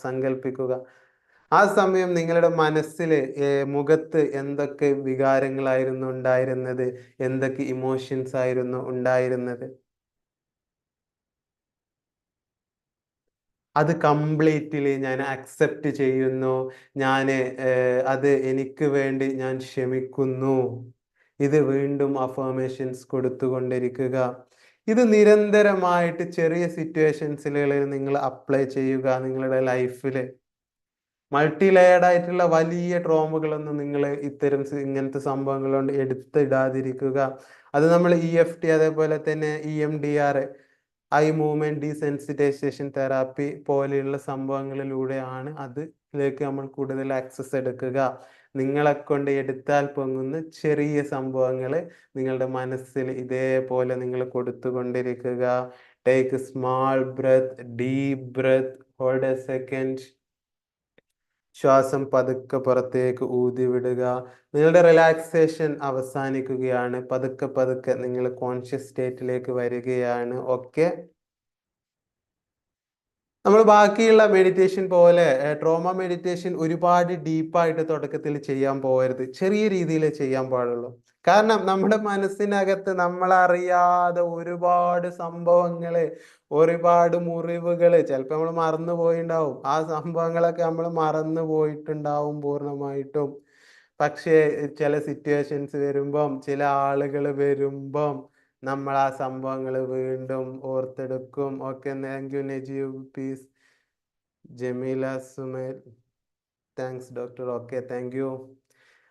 സങ്കല്പിക്കുക. ആ സമയം നിങ്ങളുടെ മനസ്സിൽ മുഖത്ത് എന്തൊക്കെ വികാരങ്ങളായിരുന്നു ഉണ്ടായിരുന്നത്, എന്തൊക്കെ ഇമോഷൻസ് ആയിരുന്നു ഉണ്ടായിരുന്നത്, അത് കംപ്ലീറ്റ്ലി ഞാൻ അക്സെപ്റ്റ് ചെയ്യുന്നു. ഞാൻ അത് എനിക്ക് വേണ്ടി ഞാൻ ക്ഷമിക്കുന്നു. ഇത് വീണ്ടും അഫർമേഷൻസ് കൊടുത്തുകൊണ്ടിരിക്കുക. ഇത് നിരന്തരമായിട്ട് ചെറിയ സിറ്റുവേഷൻസുകളിൽ നിങ്ങൾ അപ്ലൈ ചെയ്യുക. നിങ്ങളുടെ ലൈഫിൽ മൾട്ടി ലെയർഡ് ആയിട്ടുള്ള വലിയ ട്രോമകളൊന്നും നിങ്ങൾ ഇങ്ങനത്തെ സംഭവങ്ങൾ കൊണ്ട് എടുത്തിടാതിരിക്കുക. അത് നമ്മൾ EFT, അതേപോലെ തന്നെ EMDR, I movement desensitisation therapy പോലെയുള്ള സംഭവങ്ങളിലൂടെയാണ് അതിലേക്ക് നമ്മൾ കൂടുതൽ ആക്സസ് എടുക്കുക. നിങ്ങളെ കൊണ്ട് എടുത്താൽ പൊങ്ങുന്ന ചെറിയ സംഭവങ്ങൾ നിങ്ങളുടെ മനസ്സിൽ ഇതേപോലെ നിങ്ങൾ കൊടുത്തുകൊണ്ടിരിക്കുക. Take small breath, deep breath, hold a second. ശ്വാസം പതുക്കെ പുറത്തേക്ക് ഊതി വിടുക. നിങ്ങളുടെ റിലാക്സേഷൻ അവസാനിക്കുകയാണ്. പതുക്കെ പതുക്കെ നിങ്ങൾ കോൺഷ്യസ് സ്റ്റേറ്റിലേക്ക് വരികയാണ്. ഓക്കെ, നമ്മൾ ബാക്കിയുള്ള മെഡിറ്റേഷൻ പോലെ ട്രോമ മെഡിറ്റേഷൻ ഒരുപാട് ഡീപ്പായിട്ട് തുടക്കത്തിൽ ചെയ്യാൻ പോകരുത്. ചെറിയ രീതിയിൽ ചെയ്യാൻ പാടുള്ളൂ. കാരണം നമ്മുടെ മനസ്സിനകത്ത് നമ്മളറിയാതെ ഒരുപാട് സംഭവങ്ങള്, ഒരുപാട് മുറിവുകള് ചിലപ്പോൾ നമ്മൾ മറന്നു പോയിണ്ടാവും. ആ സംഭവങ്ങളൊക്കെ നമ്മൾ മറന്നു പോയിട്ടുണ്ടാവും പൂർണ്ണമായിട്ടും. പക്ഷേ ചില സിറ്റുവേഷൻസ് വരുമ്പം, ചില ആളുകൾ വരുമ്പം നമ്മൾ ആ സംഭവങ്ങൾ വീണ്ടും ഓർത്തെടുക്കും. Okay, thank you Najeeb, peace. Jameela Sumel, thanks doctor. Okay, thank you.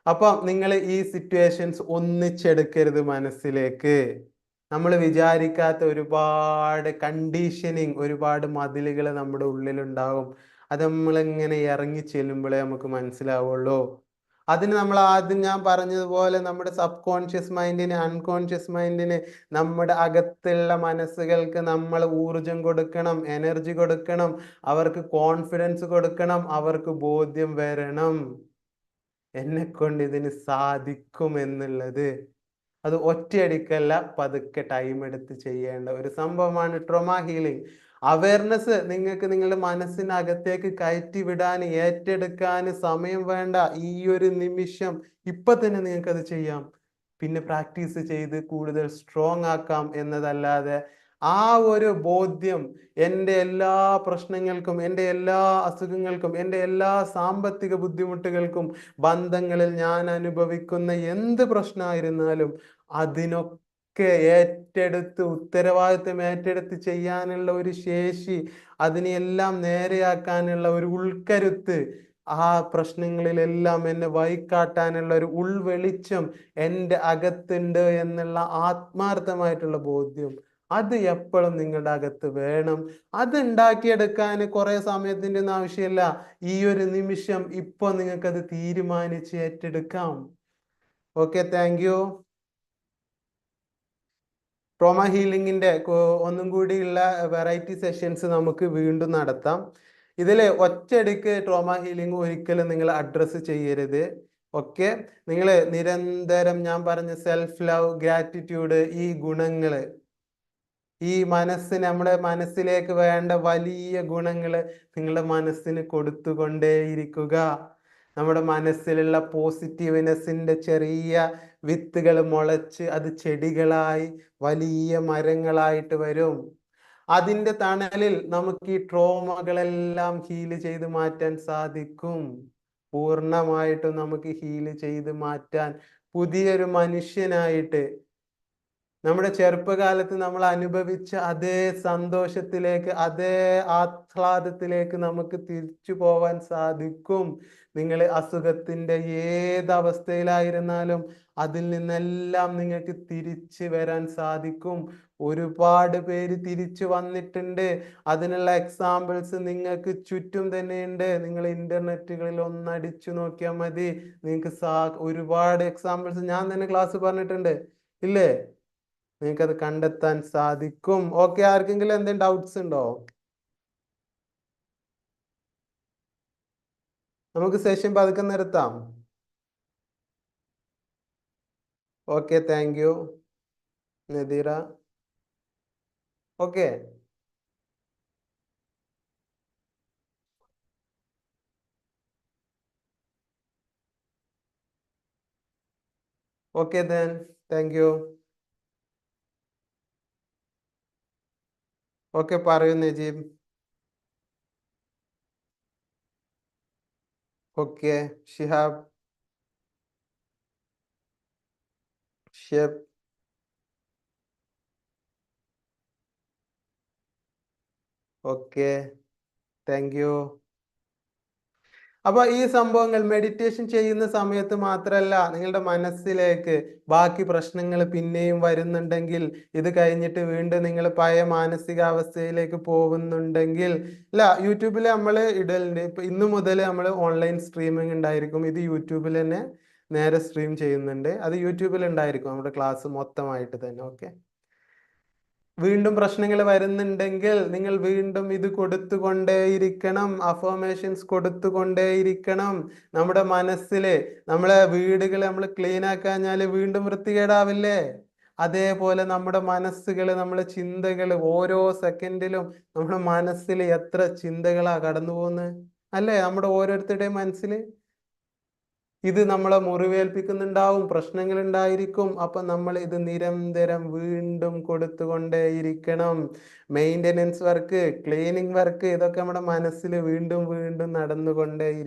അപ്പം നിങ്ങൾ ഈ സിറ്റുവേഷൻസ് ഒന്നിച്ചെടുക്കരുത് മനസ്സിലേക്ക്. നമ്മൾ വിചാരിക്കാത്ത ഒരുപാട് കണ്ടീഷനിങ്, ഒരുപാട് മതിലുകൾ നമ്മുടെ ഉള്ളിലുണ്ടാവും. അത് നമ്മളിങ്ങനെ ഇറങ്ങി ചെല്ലുമ്പോഴേ നമുക്ക് മനസ്സിലാവുള്ളൂ. അതിന് നമ്മൾ ആദ്യം ഞാൻ പറഞ്ഞതുപോലെ നമ്മുടെ സബ് കോൺഷ്യസ് മൈൻഡിന്, അൺകോൺഷ്യസ് മൈൻഡിന്, നമ്മുടെ അകത്തുള്ള മനസ്സുകൾക്ക് നമ്മൾ ഊർജം കൊടുക്കണം, എനർജി കൊടുക്കണം, അവർക്ക് കോൺഫിഡൻസ് കൊടുക്കണം, അവർക്ക് ബോധ്യം വരണം എന്നെ കൊണ്ട് ഇതിന് സാധിക്കും എന്നുള്ളത്. അത് ഒറ്റയടിക്കല്ല, പതുക്കെ ടൈം എടുത്ത് ചെയ്യേണ്ട ഒരു സംഭവമാണ് ട്രോമ ഹീലിംഗ്. അവയർനെസ് നിങ്ങൾക്ക് നിങ്ങളുടെ മനസ്സിനകത്തേക്ക് കയറ്റി വിടാൻ, ഏറ്റെടുക്കാൻ സമയം വേണ്ട. ഈ ഒരു നിമിഷം ഇപ്പൊ തന്നെ നിങ്ങൾക്ക് അത് ചെയ്യാം. പിന്നെ പ്രാക്ടീസ് ചെയ്ത് കൂടുതൽ സ്ട്രോങ് ആക്കാം എന്നതല്ലാതെ ആ ഒരു ബോധ്യം, എൻ്റെ എല്ലാ പ്രശ്നങ്ങൾക്കും, എൻ്റെ എല്ലാ അസുഖങ്ങൾക്കും, എൻ്റെ എല്ലാ സാമ്പത്തിക ബുദ്ധിമുട്ടുകൾക്കും, ബന്ധങ്ങളിൽ ഞാൻ അനുഭവിക്കുന്ന എന്ത് പ്രശ്നമായിരുന്നാലും അതിനൊക്കെ ഏറ്റെടുത്ത്, ഉത്തരവാദിത്വം ഏറ്റെടുത്ത് ചെയ്യാനുള്ള ഒരു ശേഷി, അതിനെയെല്ലാം നേരെയാക്കാനുള്ള ഒരു ഉൾക്കരുത്ത്, ആ പ്രശ്നങ്ങളിലെല്ലാം എന്നെ വഴികാട്ടാനുള്ള ഒരു ഉൾവെളിച്ചം എൻ്റെ അകത്തുണ്ട് എന്നുള്ള ആത്മാർത്ഥമായിട്ടുള്ള ബോധ്യം, അത് എപ്പോഴും നിങ്ങളുടെ അകത്ത് വേണം. അത് ഉണ്ടാക്കിയെടുക്കാൻ കുറെ സമയത്തിൻ്റെ ഒന്നും ആവശ്യമില്ല. ഈ ഒരു നിമിഷം ഇപ്പൊ നിങ്ങൾക്കത് തീരുമാനിച്ച് ഏറ്റെടുക്കാം. Okay, thank you. ട്രോമ ഹീലിംഗിന്റെ ഒന്നും കൂടിയുള്ള വെറൈറ്റി സെഷൻസ് നമുക്ക് വീണ്ടും നടത്താം. ഇതിൽ ഒറ്റയടിക്ക് ട്രോമ ഹീലിംഗ് ഒരിക്കലും നിങ്ങൾ അഡ്രസ്സ് ചെയ്യരുത്. ഓക്കെ, നിങ്ങൾ നിരന്തരം ഞാൻ പറഞ്ഞ സെൽഫ് ലവ്, ഗ്രാറ്റിറ്റ്യൂഡ്, ഈ ഗുണങ്ങള്, ഈ നമ്മുടെ മനസ്സിലേക്ക് വേണ്ട വലിയ ഗുണങ്ങൾ നിങ്ങളുടെ മനസ്സിന് കൊടുത്തുകൊണ്ടേയിരിക്കുക. നമ്മുടെ മനസ്സിലുള്ള പോസിറ്റീവ്നെസ്സിന്റെ ചെറിയ വിത്തുകൾ മുളച്ച് അത് ചെടികളായി വലിയ മരങ്ങളായിട്ട് വരും. അതിൻ്റെ തണലിൽ നമുക്ക് ഈ ട്രോമകളെല്ലാം ഹീല് ചെയ്ത് മാറ്റാൻ സാധിക്കും. പൂർണ്ണമായിട്ടും നമുക്ക് ഹീല് ചെയ്ത് മാറ്റാൻ, പുതിയൊരു മനുഷ്യനായിട്ട് നമ്മുടെ ചെറുപ്പകാലത്ത് നമ്മൾ അനുഭവിച്ച അതേ സന്തോഷത്തിലേക്ക്, അതേ ആഹ്ലാദത്തിലേക്ക് നമുക്ക് തിരിച്ചു പോവാൻ സാധിക്കും. നിങ്ങൾ അസുഖത്തിന്റെ ഏതവസ്ഥയിലായിരുന്നാലും അതിൽ നിന്നെല്ലാം നിങ്ങൾക്ക് തിരിച്ചു വരാൻ സാധിക്കും. ഒരുപാട് പേര് തിരിച്ചു വന്നിട്ടുണ്ട്. അതിനുള്ള എക്സാമ്പിൾസ് നിങ്ങൾക്ക് ചുറ്റും തന്നെയുണ്ട്. നിങ്ങൾ ഇന്റർനെറ്റുകളിൽ ഒന്നടിച്ചു നോക്കിയാൽ മതി. നിങ്ങൾക്ക് ഒരുപാട് എക്സാമ്പിൾസ് ഞാൻ തന്നെ ക്ലാസ് പറഞ്ഞിട്ടുണ്ട്, ഇല്ലേ? നിങ്ങൾക്കത് കണ്ടെത്താൻ സാധിക്കും. ഓക്കെ, ആർക്കെങ്കിലും എന്തെങ്കിലും ഡൗട്ട്സ് ഉണ്ടോ? നമുക്ക് സെഷൻ പതുക്കെ നിർത്താം. Okay, thank you Nadeera. Okay. Okay then, thank you. Okay, പറയൂ Najeeb. Okay, Shihab, Shib. Okay, thank you. അപ്പൊ ഈ സംഭവങ്ങൾ മെഡിറ്റേഷൻ ചെയ്യുന്ന സമയത്ത് മാത്രല്ല, നിങ്ങളുടെ മനസ്സിലേക്ക് ബാക്കി പ്രശ്നങ്ങൾ പിന്നെയും വരുന്നുണ്ടെങ്കിൽ, ഇത് കഴിഞ്ഞിട്ട് വീണ്ടും നിങ്ങൾ പഴയ മാനസികാവസ്ഥയിലേക്ക് പോകുന്നുണ്ടെങ്കിൽ, ഇല്ല, യൂട്യൂബിൽ നമ്മൾ ഇടലുണ്ട്. ഇപ്പൊ ഇന്നു മുതൽ നമ്മൾ ഓൺലൈൻ സ്ട്രീമിംഗ് ഉണ്ടായിരിക്കും. ഇത് യൂട്യൂബിൽ തന്നെ നേരെ സ്ട്രീം ചെയ്യുന്നുണ്ട്. അത് യൂട്യൂബിൽ ഉണ്ടായിരിക്കും, നമ്മുടെ ക്ലാസ് മൊത്തമായിട്ട് തന്നെ. ഓക്കെ. വീണ്ടും പ്രശ്നങ്ങൾ വരുന്നുണ്ടെങ്കിൽ നിങ്ങൾ വീണ്ടും ഇത് കൊടുത്തുകൊണ്ടേയിരിക്കണം, അഫർമേഷൻസ് കൊടുത്തുകൊണ്ടേയിരിക്കണം. നമ്മുടെ മനസ്സില് നമ്മളെ വീടുകൾ നമ്മൾ ക്ലീൻ ആക്കാഞ്ഞാല് വീണ്ടും വൃത്തികേടാവില്ലേ? അതേപോലെ നമ്മുടെ മനസ്സുകള്, നമ്മളെ ചിന്തകള്, ഓരോ സെക്കൻഡിലും നമ്മുടെ മനസ്സിൽ എത്ര ചിന്തകളാ കടന്നു പോകുന്നത് അല്ലേ? നമ്മുടെ ഓരോരുത്തരുടെയും മനസ്സിൽ ഇത് നമ്മളെ മുറിവേൽപ്പിക്കുന്നുണ്ടാവും, പ്രശ്നങ്ങൾ ഉണ്ടായിരിക്കും. അപ്പൊ നമ്മൾ ഇത് നിരന്തരം വീണ്ടും കൊടുത്തുകൊണ്ടേയിരിക്കണം. മെയിൻ്റെനൻസ് വർക്ക്, ക്ലീനിങ് വർക്ക്, ഇതൊക്കെ നമ്മുടെ മനസ്സിൽ വീണ്ടും വീണ്ടും നടന്നുകൊണ്ടേയിരിക്കും.